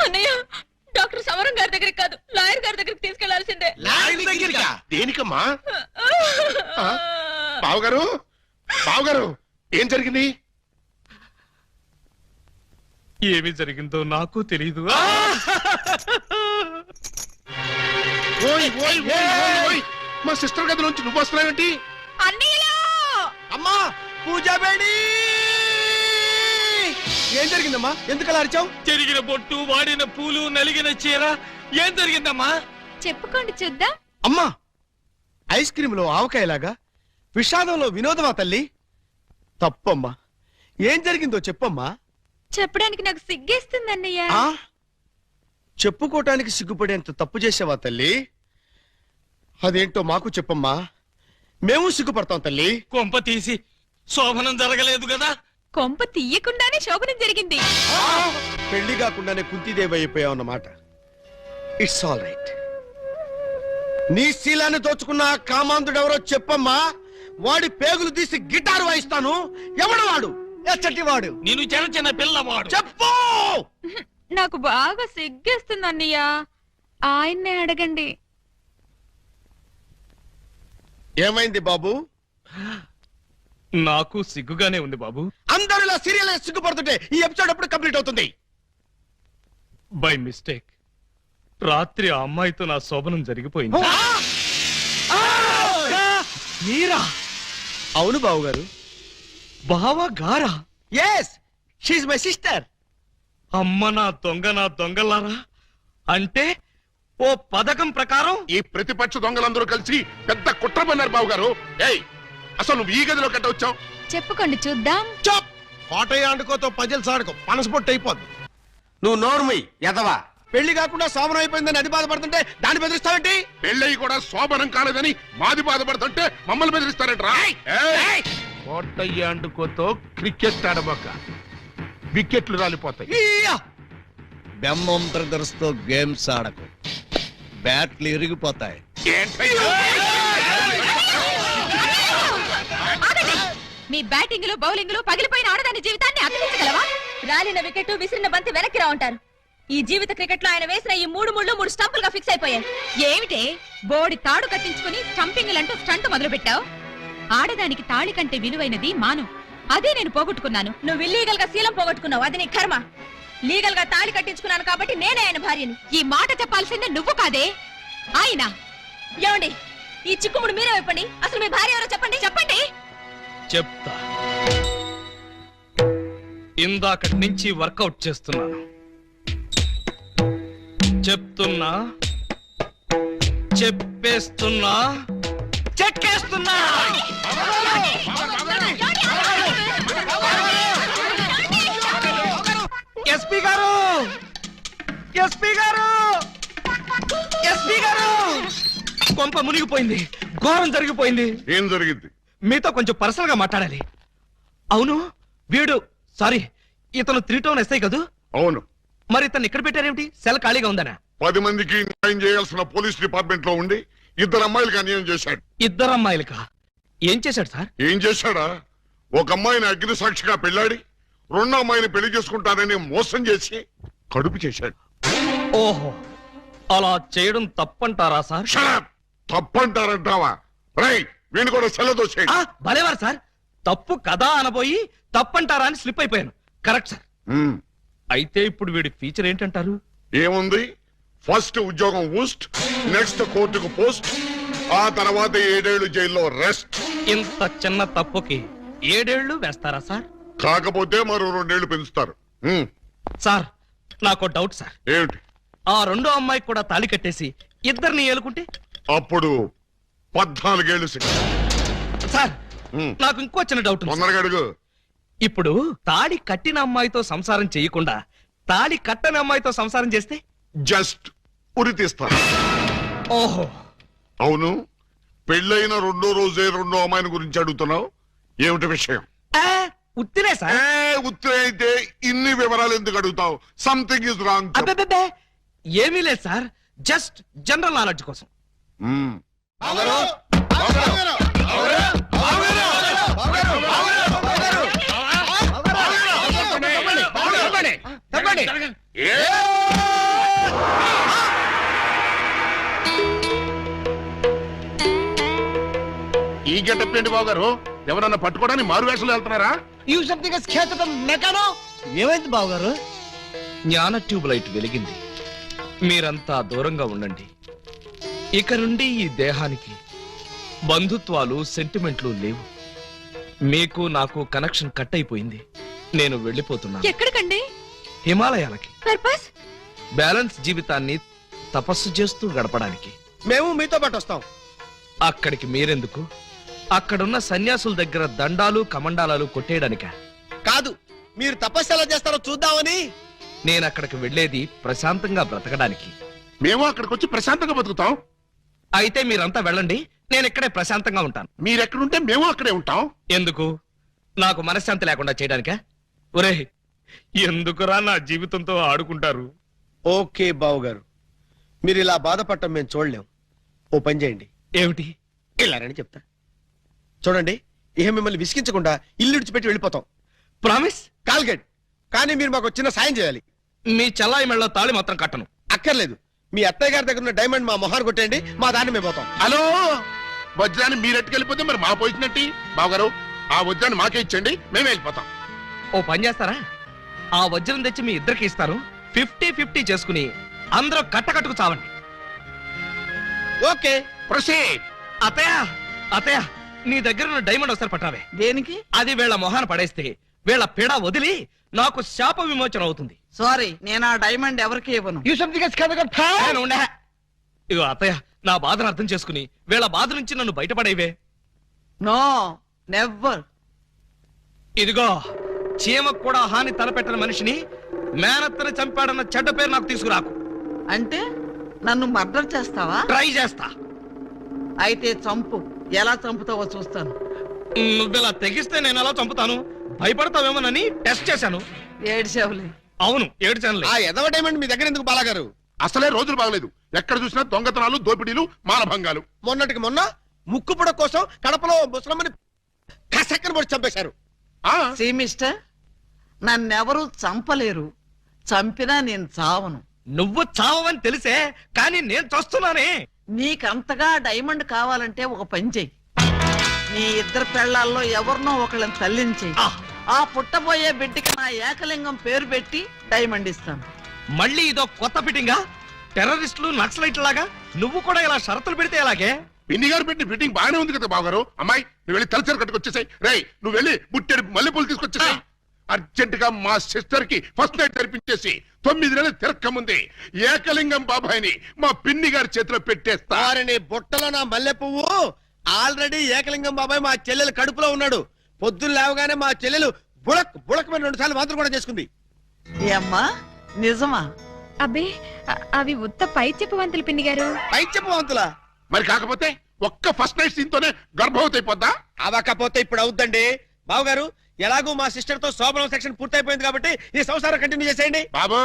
అన్నయ్య, డాక్టర్ సమరం గారి దగ్గరికి కాదు, లాయర్ గారి దగ్గరికి తీసుకెళ్లాల్సిందే. దేనికమ్మా? బావగారు, బావగారు, ఏం జరిగింది? ఏమి జరిగిందో నాకు తెలీదు. ఓయ్ ఓయ్ ఓయ్ ఓయ్ ఓయ్ మా సిస్టర్ గదిలోంచి నువ్వు వస్తున్నావేంటి? అమ్మా పూజ బేడి ఏం జరిగిందమ్మా? ఎందుకు అలా అరిచావు? చెరిగిన బొట్టు, వాడిన పూలు, నలిగిన చీర. ఏం జరిగిందమ్మా? చెప్పుకోండి చూద్దాం. అమ్మా ఐస్ క్రీమ్ లో ఆవకాయలాగా విషాదంలో వినోదమా తల్లి? తప్పమ్మా, ఏం జరిగిందో చెప్పమ్మా. చెప్పడానికి నాకు సిగ్గేస్తుంది అన్నయ్య. ఆ చెప్పుకోటానికి సిగ్గుపడేంత తప్పు చేసావా తల్లి? అదేంటో మాకు చెప్పమ్మా, మేము సిగ్గుపడతాం తల్లి. కొంప తీసి శోభనం జరగలేదు కదా? కొంప తీయకుండానే శోభనం జరిగింది. పెళ్లి కాకుండానే కుంతిదేవి అయిపోయావు అన్నమాట. It's all right. నీ శీలాన్ని దోచుకున్న ఆ కామాంధుడెవరో చెప్పమ్మా. వాడి పేగులు తీసి గిటారు వాయిస్తాను. ఎవడు వాడు? ఎచ్చటి వాడు? నేను చిన్న చిన్న పిల్లవాడు. చెప్పు. నాకు బాగా సిగ్గేస్తుంది అన్నయ్య, ఆయన్నే అడగండి. ఏమైంది బాబు? నాకు సిగ్గుగానే ఉంది బాబు. అందరూ ఇలా సీరియల్ సిగ్గుపడుతుంటే ఈ ఎపిసోడ్ ఎప్పుడు కంప్లీట్ అవుతుంది? బై మిస్టేక్ రాత్రి ఆ అమ్మాయితో నా శోభనం జరిగిపోయింది. మీరా? అవును బాబు గారు. బావా గారా? Yes, she my sister. అమ్మ నా దొంగలారా. అంటే ఓ పథకం ప్రకారం ఈ ప్రతిపక్ష దొంగలందరూ కలిసి పెద్ద కుట్ర పన్నారు బాబు గారు. ఏయ్, అసలు నువ్వు ఈ గదిలో కట్ట వచ్చావు? చెప్పుకోండి చూద్దాం. చప్! కోటయ్య ఆడుకోతో పజల్ సాడుకో, పనసపొట్టు అయిపోద్ది. నువ్వు నోర్మి ఎదవా. పెళ్లి కాకుండా శోభనం అయిపోయిందని అది బాధపడుతుంటే దాన్ని బెదిరిస్తావేంటి? పెళ్ళయి కూడా శోభనం కాలేదని మాది బాధపడుతుంటే మమ్మల్ని బెదిరిస్తారంటరా? కోటయ్య అండుకోతో క్రికెట్ ఆడబోక, వికెట్లు రాలిపోతాయి. బెమ్మం బ్రదర్స్ తో గేమ్స్ ఆడకు, బ్యాట్లు ఇరిగిపోతాయి. మీ బ్యాటింగ్ లో బౌలింగ్ లో పగిలిపోయిన ఆడదాని జీవితాన్ని అతికించగలవా? రాలిన వికెట్, విసిరిన బంతి వెనక్కి రా ఉంటారు. ఈ జీవిత క్రికెట్ లో ఆయన వేసిన ఈ 3 స్టంపులుగా ఫిక్స్ అయిపోయాయి. ఏమిటే బోడి తాడు కట్టించుకుని స్టంపింగ్ అంటూ స్టంట్ మొదలు పెట్టావు? ఆడదానికి తాళి కంటే విలువైనది మాను. అదే నేను పోగొట్టుకున్నాను. నువ్వు ఇల్లీగల్ గా శీలం పోగొట్టుకున్నావు, అది నీ కర్మ. లీగల్ గా తాళి కట్టించుకున్నాను కాబట్టి నేనే ఆయన భార్యని. ఈ మాట చెప్పాల్సిందే నువ్వు కాదే ఆయన. ఏమండి, ఈ చిక్కుముడు మీరే చెప్పండి. అసలు మీ భార్య ఎవరో చెప్పండి. చెప్పండి. చెప్తా. ఇందాకటి నుంచి వర్కౌట్ చేస్తున్నాను. చెప్తున్నా, చెప్పేస్తున్నా, చెక్కేస్తున్నా. ఎస్పీ గారు, ఎస్పీ గారు, ఎస్పీ గారు! కొంప మునిగిపోయింది, ఘోరం జరిగిపోయింది. ఏం జరిగింది? మీతో కొంచెం పర్సనల్ గా మాట్లాడాలి. అవును, వీడు సారీ ఇతను 3 టౌన్ ఎస్ఐ కదూ? అవును. మరి ఇతను ఇక్కడ పెట్టారేమిటి? సెల్ ఖాళీగా ఉందనా? 10 మందికి న్యాయం చేయాల్సిన పోలీస్ డిపార్ట్మెంట్ లో ఉండి 2 అమ్మాయిలకు అన్యాయం చేశాడు. 2 అమ్మాయిలకా? ఏం చేశాడు సార్? ఏం చేశాడా? ఒక అమ్మాయిని అగ్ని సాక్షిగా పెళ్ళాడి 2వ అమ్మాయిని పెళ్లి చేసుకుంటానని మోసం చేసి కడుపు చేశాడు. ఓహో, అలా చేయడం తప్పంటారా సార్? షడప్! తప్పంటారంటావా? రై, వీణు కూడా సెలదోసేయండి. భలేవారు సార్, తప్పు కదా అనబోయి తప్పంటారా అని స్లిప్ అయిపోయాను. Correct sir. అయితే ఇప్పుడు వీడి ఫీచర్ ఏంటంటారు? ఏముంది? ఫస్ట్ ఉద్యోగం ఊస్ట్, నెక్స్ట్ కోర్టుకు పోస్ట్, ఆ తర్వాత 7 ఏళ్లు జైల్లో రెస్ట్. ఇంత చిన్న తప్పుకి 7 ఏళ్లు వేస్తారా సార్? కాకపోతే మరో 2 ఏళ్లు పెంచుతారు. సార్, నాకు డౌట్ సార్. ఏమిటి? ఆ 2వ అమ్మాయికి కూడా తాళి కట్టేసి 2ని ఏలుకుంటే అప్పుడు 14 ఏళ్లు శిక్ష. సార్, నాకు ఇంకో చిన్న డౌట్ ఉంది. తొందరగా అడుగు. ఇప్పుడు తాళి కట్టిన అమ్మాయితో సంసారం చేయకుండా తాళి కట్టని అమ్మాయితో సంసారం చేస్తే జస్ట్ ఉరి తీస్తారు. ఓహో, అవును. పెళ్ళైన 2వ రోజే 2వ అమ్మాయిని గురించి అడుగుతున్నావు. ఏమిటి విషయం? ఉత్తినే సార్. ఉత్తరే అయితే ఇన్ని వివరాలు ఎందుకు అడుగుతావు? Something is wrong. అబ్బే, ఏమీ లేదు సార్, జస్ట్ జనరల్ నాలెడ్జ్ కోసం. ఈ గెటప్ ఏంటి బాబు గారు? ఎవరన్నా పట్టుకోవడానికి మారు వేషాలు వెళ్తున్నారా? ఏమైంది బాబు గారు? జ్ఞాన ట్యూబ్ లైట్ వెలిగింది. మీరంతా దూరంగా ఉండండి. ఇక నుండి ఈ దేహానికి బంధుత్వాలు, సెంటిమెంట్లు లేవు. మీకు నాకు కనెక్షన్ కట్ అయిపోయింది. నేను వెళ్ళిపోతున్నాను. ఎక్కడికండి? హిమాలయాలకి. పర్పస్? బ్యాలెన్స్ జీవితాన్ని తపస్సు చేస్తూ గడపడానికి. మేము మీతో పాటు వస్తాం. అక్కడికి మీరెందుకు? అక్కడున్న సన్యాసుల దగ్గర దండాలు కమండాలాలు కొట్టేయడానిక? కాదు, మీరు తపస్సు ఎలా చేస్తారో చూద్దామని. నేను అక్కడికి వెళ్ళేది ప్రశాంతంగా బ్రతకడానికి. మేము అక్కడికి వచ్చి ప్రశాంతంగా బతుకుతాం. అయితే మీరంతా వెళ్ళండి, నేను ఇక్కడే ప్రశాంతంగా ఉంటాను. మీరెక్కడుంటే మేము అక్కడే ఉంటాం. ఎందుకు? నాకు మనశ్శాంతి లేకుండా చేయడానికా? ఒరే, ఎందుకురా నా జీవితంతో ఆడుకుంటారు? ఓకే బావగారు, మీరు ఇలా బాధపడటం మేము చూడలేం. ఓ పని చేయండి. ఏమిటి? వెళ్ళారని చెప్తా. చూడండి, ఇహ మిమ్మల్ని విసిగించకుండా ఇల్లు విడిచిపెట్టి వెళ్ళిపోతాం. ప్రామిస్? కాల్గేట్. కానీ మీరు మాకు చిన్న సాయం చేయాలి. మీ చల్లాయి మెళ్ళ తాళి మాత్రం కట్టను. అక్కర్లేదు, మీ అత్తయ్య గారి దగ్గర ఉన్న డైమండ్ మా మొహాన్ని కొట్టేయండి, మా దాన్ని మేము పోతాం. హలో, వజ్రాన్ని మీరెట్టుకెళ్ళిపోతే మరి మా పోయినట్టి. బావగారు, ఆ వజ్రాన్ని మాకే ఇచ్చండి, మేమే వెళ్ళిపోతాం. ఓ పని చేస్తారా? ఆ వజ్రం తెచ్చి మీ ఇద్దరికి ఇస్తారు. 50-50 చేసుకుని అందరూ కట్టకట్టుకు చావండి. Okay, proceed. అత్తయ్య, అత్తయ్య, నీ దగ్గర ఉన్న డైమండ్ ఒకసారి పట్టావే. దేనికి? అది వీళ్ళ మొహాన్ని పడేస్తే వీళ్ళ పీడ వదిలి నాకు శాప విమోచన అవుతుంది. సారీ, నేను ఆ డైమండ్ ఎవరికి ఇవ్వను. నేను ఉండే. ఇగో అత్తయ్య, నా బాధను అర్థం చేసుకుని వీళ్ళ బాధ నుంచి నన్ను బయటపడేవే. No, never. ఇదిగో, చీమకు కూడా హాని తలపెట్టని మనిషిని మేనత్తని చంపాడన్న చెడ్డ పేరు నాకు తీసుకురాకు. అంటే నన్ను మర్డర్ చేస్తావా? ట్రై చేస్తా. అయితే చంపు. ఎలా చంపుతావో చూస్తాను. నువ్వెలా తెగిస్తే నేను ఎలా చంపుతాను? భయపడతావేమోనని టెస్ట్ చేశాను. ఏడ్చావులే. అవును, ఏడ్చానులే. ఆ ఎదవ డైమండ్ మీ దగ్గర ఎందుకు బాలాగారు? అసలే రోజులు బాగలేదు. ఎక్కడ చూసినా దొంగతనాలు, దోపిడీలు, మానభంగాలు. మొన్నటికి మొన్న ముక్కు పుడ కోసం కడపలో ముసలమ్మని కసక్కన పొడి చంపేశారు. సీ మిస్టర్, నన్నెవరూ చంపలేరు. చంపినా నేను చావను. నువ్వు చావని తెలిసే, కానీ నేను చస్తున్నానే. నీకంతగా డైమండ్ కావాలంటే ఒక పని చెయ్యి. నీ ఇద్దరు పెళ్లాల్లో ఎవరినో ఒకళ్ళని తల్లించేయి. ఆ పుట్టబోయే బిడ్డకి నా ఏకలింగం పేరు పెట్టి డైమండ్ ఇస్తాను. మళ్ళీ ఇదో కొత్త ఫిట్టింగా? టెర్రరిస్టులు, నక్సలైట్ లాగా నువ్వు కూడా ఇలా షరతులు పెడితే ఎలాగే? పిన్ని గారు పెట్టిన ఫిట్టింగ్ బాగానే ఉంది కదా బావగారు. అమ్మాయి, నువ్వు వెళ్ళి తలచరు కట్టుకొచ్చేసాయి. రేయ్, నువ్వు వెళ్ళి బుట్టెడు మల్లెపూలు తీసుకొచ్చేసాయి. అర్జెంట్ గా మా సిస్టర్ కి ఫస్ట్ నైట్ జరిపించేసి 9 నెలలు తిరక్కముంది ఏకలింగం బాబాయిని మా పిన్ని గారి చేతిలో పెట్టేస్తా. వారిని బుట్టలో నా మల్లె పువ్వు. ఆల్రెడీ ఏకలింగం బాబాయ్ మా చెల్లెలు కడుపులో ఉన్నాడు. పొద్దున్న లేవగానే మా చెల్లెలు బుడక్ బుడకమైన 2 సార్లు మాత్రం కూడా చేసుకుంది. ఏమ్మా, నిజమా? అబ్బే, అవి ఉత్త పై చెప్పు వంతులు పిన్ని గారు. పై చెప్పవంతులా? మరి కాకపోతే ఒక్క ఫస్ట్ నైట్ సీన్ తోనే గర్భవతి అయిపోద్దా? అవకపోతే ఇప్పుడు అవుద్దండి. బావగారు, ఎలాగూ మా సిస్టర్ తో శోభనం సెక్షన్ పూర్తయిపోయింది కాబట్టి ఈ సంసారం కంటిన్యూ చేసేయండి. బాబు,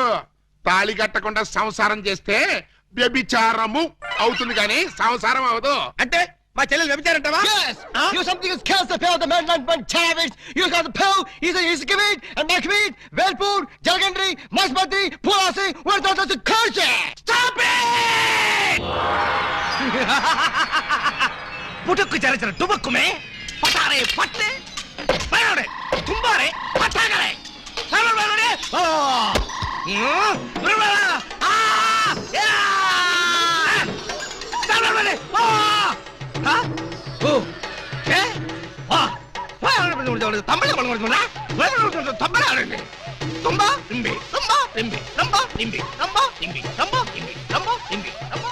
తాళి కట్టకుండా సంసారం చేస్తే వ్యభిచారము అవుతుంది కానీ సంసారం అవదు. అంటే మా చెల్లెలు వ్యభిచారంటావా? You something is kills the pill, the man like one savage. You got the pill, he's a kibit, and my kibit, Velpur, Jalgandri, Masbati, Pulasi, where does the curse? Stop it! పుట్టుకు చరచర డుబక్కుమే పటారే పట్టే పయోడే తుంబారే పటాగరే సరవరే ఓ రువరా ఆ yeah సరవరే ఓ హ ఓ ఏ ఆ తమిళ బలగొడుతున్నా తమిళ ఆడండి తుంబా ఇంబి తుంబా ఇంబి తుంబా ఇంబి తుంబా ఇంబి తుంబా ఇంబి తుంబా ఇంబి తుంబా.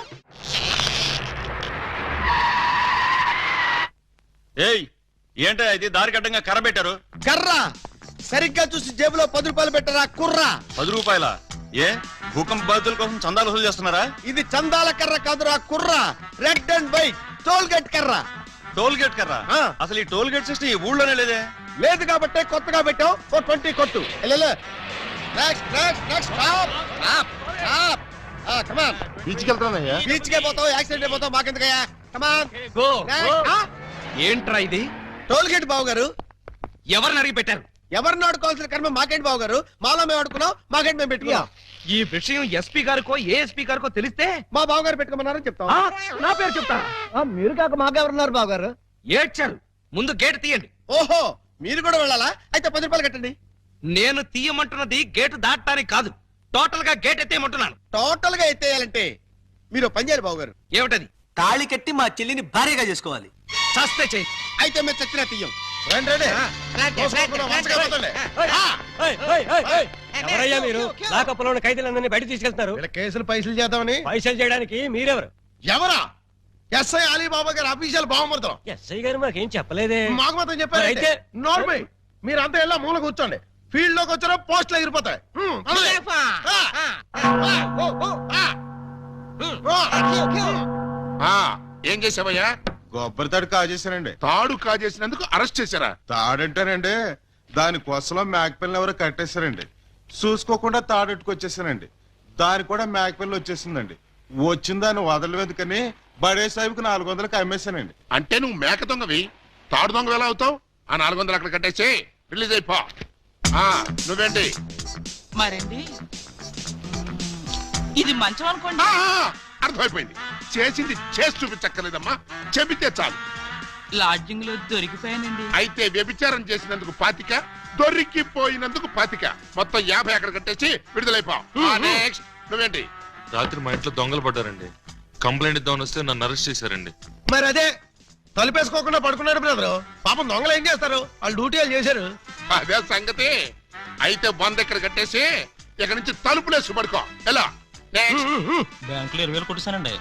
ఏయ్, ఏంటో ఇది దారి కట్టంగా కర్ర పెట్టారు? కర్ర సరిగ్గా చూసి జేబులో 10 రూపాయలు పెట్టరా కుర్రా. 10 రూపాయల? ఏ భూకంప బాధితుల కోసం చందాలు వసూలు చేస్తున్నారా? ఇది చందాల కర్ర కాదురా కుర్రా, red and white toll gate కర్ర. టోల్ గేట్ కర్ర? ఆ. అసలు ఈ టోల్ గేట్ సిస్టమ్ ఈ ఊళ్ళోనే లేదే. లేదు కాబట్టి కొత్తగా పెట్టాం. 20 కొట్టు. Next next next stop stop stop. Come on. బీచ్కి వెళ్తానయ్యా. బీచ్ కే పోతావు, యాక్సిడెంట్ అయిపోతావు, మాకెందుకయ్యా? కమాన్. గో ఏంట్రా ఇది? టోల్ గేట్ బావు గారు. ఎవరిని అడిగి పెట్టారు? ఎవరిని ఆడుకోవాల్సిన కర్మ మాకేంటి బావు గారు? మాలో మేము ఆడుకున్నాం, మాకేంటి మేము పెట్టుకున్నాం. ఈ విషయం ఎస్పీ గారికో ఏఎస్పీ గారికో తెలిస్తే మా బావు గారు పెట్టుకోమన్నారని చెప్తాం. ఆ, నా పేరు చెప్తా. మీరు కాక మాకెవరున్నారు బావు గారు? ఏడ్చారు. ముందు గేటు తీయండి. ఓహో, మీరు కూడా వెళ్ళాలా? అయితే 10 రూపాయలు కట్టండి. నేను తీయమంటున్నది గేటు దాటడానికి కాదు, టోటల్ గా గేట్ ఎత్తేయమంటున్నాను. టోటల్ గా ఎత్తేయాలంటే మీరు పని చేయాలి బాబు గారు. ఏమిటది? తాళి కట్టి మా చెల్లిని భార్యగా చేసుకోవాలి. చస్తే చెయ్యి. అయితే మీరు చచ్చినా తీయం. ఎవరయ్యా మీరు? లాకప్పులో ఉన్న ఖైదీలందరినీ బయట తీసుకెళ్తున్నారు. కేసులు పైసలు చేద్దామని. పైసలు చేయడానికి మీరెవరు? ఎవరా? ఎస్ఐ అలీబాబా గారు అఫీషియల్ బావమరుతాం. ఎస్ఐ గారు మాకేం చెప్పలేదే. మాకు మాత్రం చెప్పారు. అయితే నార్మల్ మీరంతా ఎలా మూల కూర్చోండి. ఫీల్డ్ లోకి వచ్చారో పోస్టులు ఎగిరిపోతాయి. ఏం చేసావయ్యా? కొబ్బరి తాడు కాజేశానండి. తాడు కాజేసినందుకు అరెస్ట్ చేశారా? తాడంటారండి, దాని కొసలో మేకపిల్లని ఎవరో కట్టేశారండి. చూసుకోకుండా తాడెట్టుకొచ్చేసానండి. దాని కూడా మేకపిల్ల వచ్చేసిందండి. వచ్చిన దాన్ని వదలవేదుకని బడే సాహిబ్కి 400కి అమ్మేశానండి. అంటే నువ్వు మేక దొంగవి, తాడు దొంగ ఎలా అవుతావు? ఆ 400 అక్కడ కట్టేసి రిలీజ్ అయిపో. నువ్వేంటి? మరండి ఇది మంచం అనుకోండి. అర్థమైపోయింది. చేసింది చేసి చూపించక్కర్లేదమ్మా, చెబితే చాలు. లాడ్జింగ్ లో దొరికిపోయానండి. అయితే వ్యభిచారం చేసినందుకు 25, దొరికిపోయినందుకు 25, మొత్తం 50 అక్కడ కట్టేసి విడుదలైపో. నెక్స్ట్ నువ్వేంటి? రాత్రి మా ఇంట్లో దొంగలు పడ్డారండి. కంప్లైంట్ ఇద్దామని వస్తే నన్ను అరెస్ట్ చేశారండి. మరి అదే తలుపేసుకోకుండా పడుకున్నాడు బ్రదరు. పాపం దొంగలు ఏం చేస్తారు? వాళ్ళు డ్యూటీ వాళ్ళు చేశారు. అదే సంగతి. అయితే బంద్ ఎక్కడ కట్టేసి ఇక్కడ నుంచి తలుపులేసి పడుకో. ఎలా? బ్యాంకులో 20,000 కొట్టేశానండి.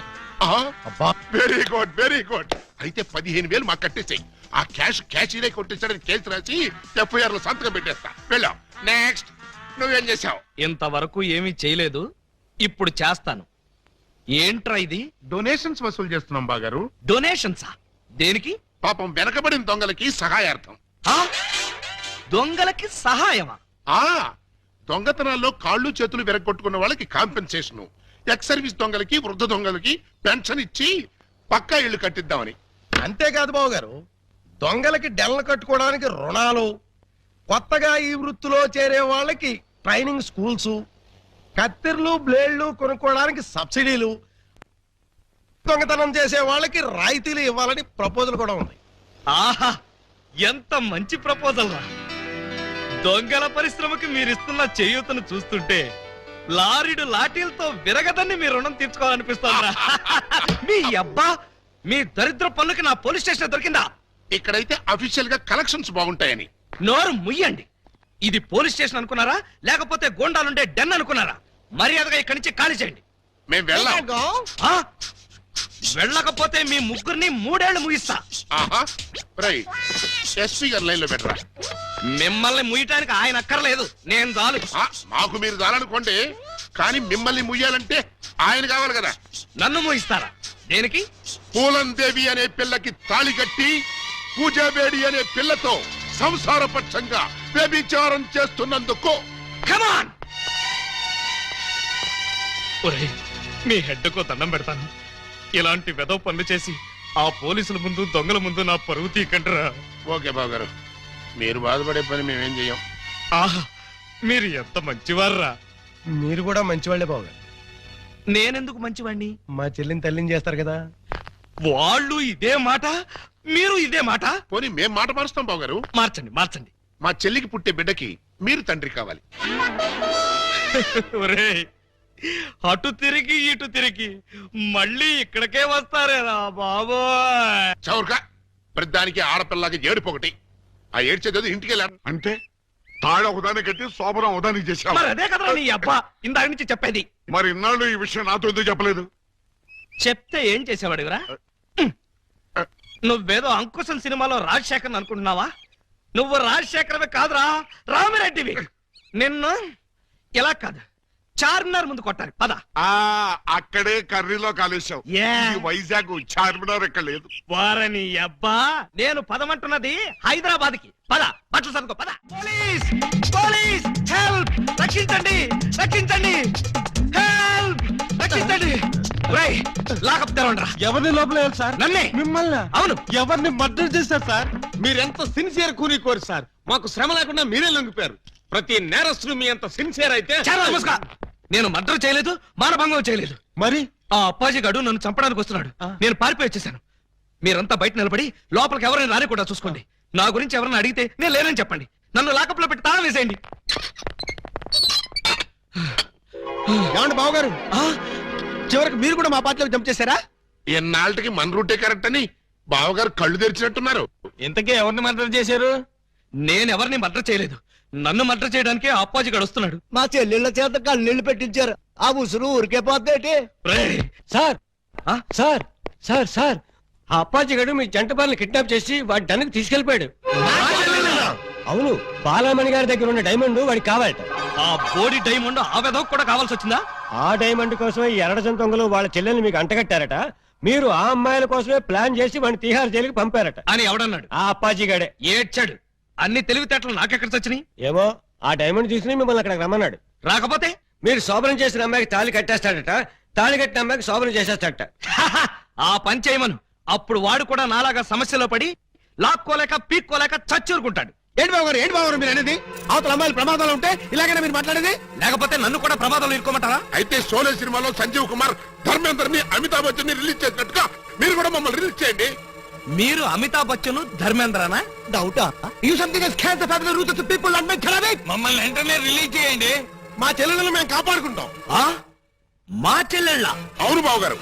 Very good, very good. అయితే 15,000 మాకు కట్టేసాయి. ఆ క్యాష్ కొట్టేసాడని కేసు రాసి FIR లో సంతకం పెట్టేస్తా. వెళ్ళా. నెక్స్ట్ నువ్వేం చేసావు? ఇంతవరకు ఏమీ చేయలేదు, ఇప్పుడు చేస్తాను. ఏంట్రా ఇది? డొనేషన్స్ వసూలు చేస్తున్నాం బాగారు. డొనేషన్సా? దేనికి? పాపం వెనకబడిన దొంగలకి సహాయార్థం. దొంగలకి సహాయమా? దొంగతనాల్లో కాళ్ళు చేతులు విరగొట్టుకున్న వాళ్ళకి కాంపెన్సేషన్, ఎక్స్ సర్వీస్ దొంగలకి, వృద్ధ దొంగలకి పెన్షన్ ఇచ్చి పక్కా ఇళ్లు కట్టిద్దామని. అంతేకాదు బాబు గారు, దొంగలకి డెల్ల కట్టుకోవడానికి రుణాలు, కొత్తగా ఈ వృత్తిలో చేరే వాళ్ళకి ట్రైనింగ్ స్కూల్స్, కత్తిర్లు బ్లేడ్లు కొనుక్కోవడానికి సబ్సిడీలు, దొంగతనం చేసే వాళ్ళకి రాయితీలు ఇవ్వాలని ప్రపోజల్ కూడా ఉంది. ఆహా, ఎంత మంచి ప్రపోజల్ రా! దొంగల పరిశ్రమకి మీరిస్తున్న చేయూతను చూస్తుంటే లారీడు లాఠీలతో విరగదని మీ రుణం తీర్చుకోవాలనిపిస్తోందిరా. మీ అబ్బా, మీ దరిద్ర పనులకి నా పోలీస్ స్టేషన్ దొరికిందా? ఇక్కడైతే అఫీషియల్ గా కలెక్షన్స్ బాగుంటాయని. నోరు ముయ్యండి. ఇది పోలీస్ స్టేషన్ అనుకున్నారా, లేకపోతే గోండాలుండే డెన్ అనుకున్నారా? మర్యాదగా ఇక్కడి నుంచి ఖాళీ చేయండి. మేము వెళ్ళాం. వెళ్ళకపోతే మీ ముగ్గురిని 3 ఏళ్లు ముగిస్తా. ఎస్పీ గారు లైన్ లో పెట్టరా. మిమ్మల్ని ముయ్యటానికి ఆయన అక్కర్లేదు, నేను చాలు. మాకు మీరు చాలనుకోండి, కానీ మిమ్మల్ని ముయ్యాలంటే ఆయన కావాలి కదా. నన్ను ముగిస్తారా? దేనికి? పూలందేవి అనే పిల్లకి తాళి కట్టి పూజాబేడి అనే పిల్లతో సంసారపక్షంగా వ్యభిచారం చేస్తున్నందుకు. కమాన్! ఒరేయ్, మీ హెడ్కు దండం పెడతాను. ఇలాంటి వెదవ పనులు చేసి ఆ పోలీసుల ముందు, దొంగల ముందు నా పరువు తీకంటరా. ఓకే బాబు గారు, మీరు బాధపడే పని మేమేం చెయ్యం. ఆహా, మీరు ఎంత మంచివారా. మీరు కూడా మంచివాళ్లే బాబు గారు. నేనెందుకు మంచివాణ్ణి? మా చెల్లిని తల్లిని చేస్తారు కదా. వాళ్ళు ఇదే మాట, మీరు ఇదే మాట. పోనీ మేం మాట మారుస్తాం బాబు గారు. మార్చండి, మార్చండి. మా చెల్లికి పుట్టే బిడ్డకి మీరు తండ్రి కావాలి. ఒరేయ్, అటు తిరిగి ఇటు తిరిగి మళ్ళీ ఇక్కడికే వస్తారేరా బాబోయ్. చౌర్గా ప్రతిదానికి ఆడపిల్లకి ఏడుపొకటి. ఆ ఏడ్చేది ఇంటికి వెళ్ళారు. అంటే తాడు ఒకదాన్ని కట్టి శోభనం ఒకదానికి చేశావు. మరి అదే కదా నీ అబ్బా ఇందాక నుంచి చెప్పేది. మరి ఇన్నాళ్ళు ఈ విషయం నాతో ఎందుకు చెప్పలేదు? చెప్తే ఏం చేసేవాడివిరా? నువ్వేదో అంకుశం సినిమాలో రాజశేఖర్ అనుకుంటున్నావా? నువ్వు రాజశేఖరమే కాదురా, రామిరెడ్డివి. నిన్ను ఇలా కాదు, చార్మినార్ ముందు కొట్టాలి. పద. అక్కడే కర్రీలో కాలేశావు. వైజాగ్ చార్మినార్ ఎక్కడ లేదు. వారని అబ్బా, నేను పదమంటున్నది హైదరాబాద్ కి. పద, బట్టలు సర్దుకో. పద. Police, police, help! రక్షించండి, రక్షించండి, హెల్ప్! రక్షించండి. లాకప్ తెరవండిరా. ఎవరిని లోపల సార్? నన్నే. మిమ్మల్ని? అవును. ఎవరిని మర్డర్ చేశారు సార్? మీరెంత సిన్సియర్ కూని కోరు సార్. మాకు శ్రమ లేకుండా మీరే లొంగిపోయారు. ప్రతి నేరస్తులు మీ అంత సిన్సియర్ అయితే. నేను మర్డర్ చేయలేదు, మానభంగం చేయలేదు. మరి ఆ అప్పాజీ గడు నన్ను చంపడానికి వస్తున్నాడు. నేను పారిపోయి వచ్చేసాను. మీరంతా బయట నిలబడి లోపలికి ఎవరైనా రాని కూడా చూసుకోండి. నా గురించి ఎవరైనా అడిగితే నేను లేనని చెప్పండి. నన్ను లాకప్లో పెట్టి తాళం వేసేయండి. ఏమండి బావగారు చివరికి మీరు కూడా మా పార్టీలో జంప్ చేశారా? ఎన్నాళ్ళకి మన రూటే కరెక్ట్ అని బావగారు కళ్ళు తెరిచినట్టున్నారు. ఇంతకీ ఎవరిని మర్డర్ చేశారు? నేనెవరిని మర్డర్ చేయలేదు. నన్ను మర్డర్ చేయడానికి అప్పాజీ గడుస్తున్నాడు. మా చెల్లెళ్ళ చేత కళ్ళీళ్ళు పెట్టించారు. ఆ ఉసురు ఊరికే పోద్దేటి. సార్ సార్ సార్ సార్ ఆ అప్పాజీ గడు మీ జంట బాలని కిడ్నాప్ చేసి వాడి డన్కి తీసుకెళ్లిపోయాడు. అవును, బాలామణి గారి దగ్గర ఉన్న డైమండ్ వాడికి కావాలట. ఆ బోడి డైమండ్ ఆ వెధవ కూడా కావాల్సి వచ్చిందా? ఆ డైమండ్ కోసమే ఈ ఎర్రజన్ దొంగలు వాళ్ళ చెల్లెల్ని మీకు అంటగట్టారట. మీరు ఆ అమ్మాయిల కోసమే ప్లాన్ చేసి వాడిని తీహార్ జైలుకి పంపారట అని ఎవడన్నాడు? ఆ అప్పాజీ గడే. ఏడ్చాడు. అన్ని తెలివితేటలు నాకెక్కడ చచ్చినాయి? ఏమో ఆ డైమండ్ తీసుకుని మిమ్మల్ని అక్కడికి రమ్మన్నాడు. రాకపోతే మీరు శోభనం చేసిన అమ్మాయికి తాళి కట్టేస్తాడట, తాళి కట్టిన అమ్మాయికి శోభనం చేసేస్తాడట. ఆ పని చేయమను. అప్పుడు వాడు కూడా నాలాగా సమస్యలో పడి లాక్కోలేక పీక్కోలేక చచ్చూరుకుంటాడు. ఏంటి బావగారు మీరు అనేది? అవతల అమ్మాయిలు ప్రమాదాలు ఉంటే ఇలాగైనా మీరు మాట్లాడేది? లేకపోతే నన్ను కూడా ప్రమాదంలో ఇరుకోమంటారా? అయితే షోలే సినిమాలో సంజీవ్ కుమార్ ధర్మేందర్ని అమితాబ్ బచ్చన్ ని రిలీజ్ చేసినట్టుగా మీరు కూడా మమ్మల్ని రిలీజ్ చేయండి. మీరు అమితాబ్ బచ్చన్ ధర్మేంద్రనా? డౌటా? You something has scared the family roots of the people and made Khalabi. మమ్మల్ని వెంటనే రిలీజ్ చేయండి. మా చెల్లెలను మేము కాపాడుకుంటాం. మా చెల్లెళ్ళ? అవును బావగారు,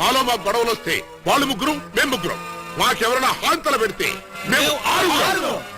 మాలో మా గొడవలు వస్తే వాళ్ళు ముగ్గురు మేము ముగ్గురం, మాకెవరైనా హాంతలు పెడితే మేము ఆరుగురం.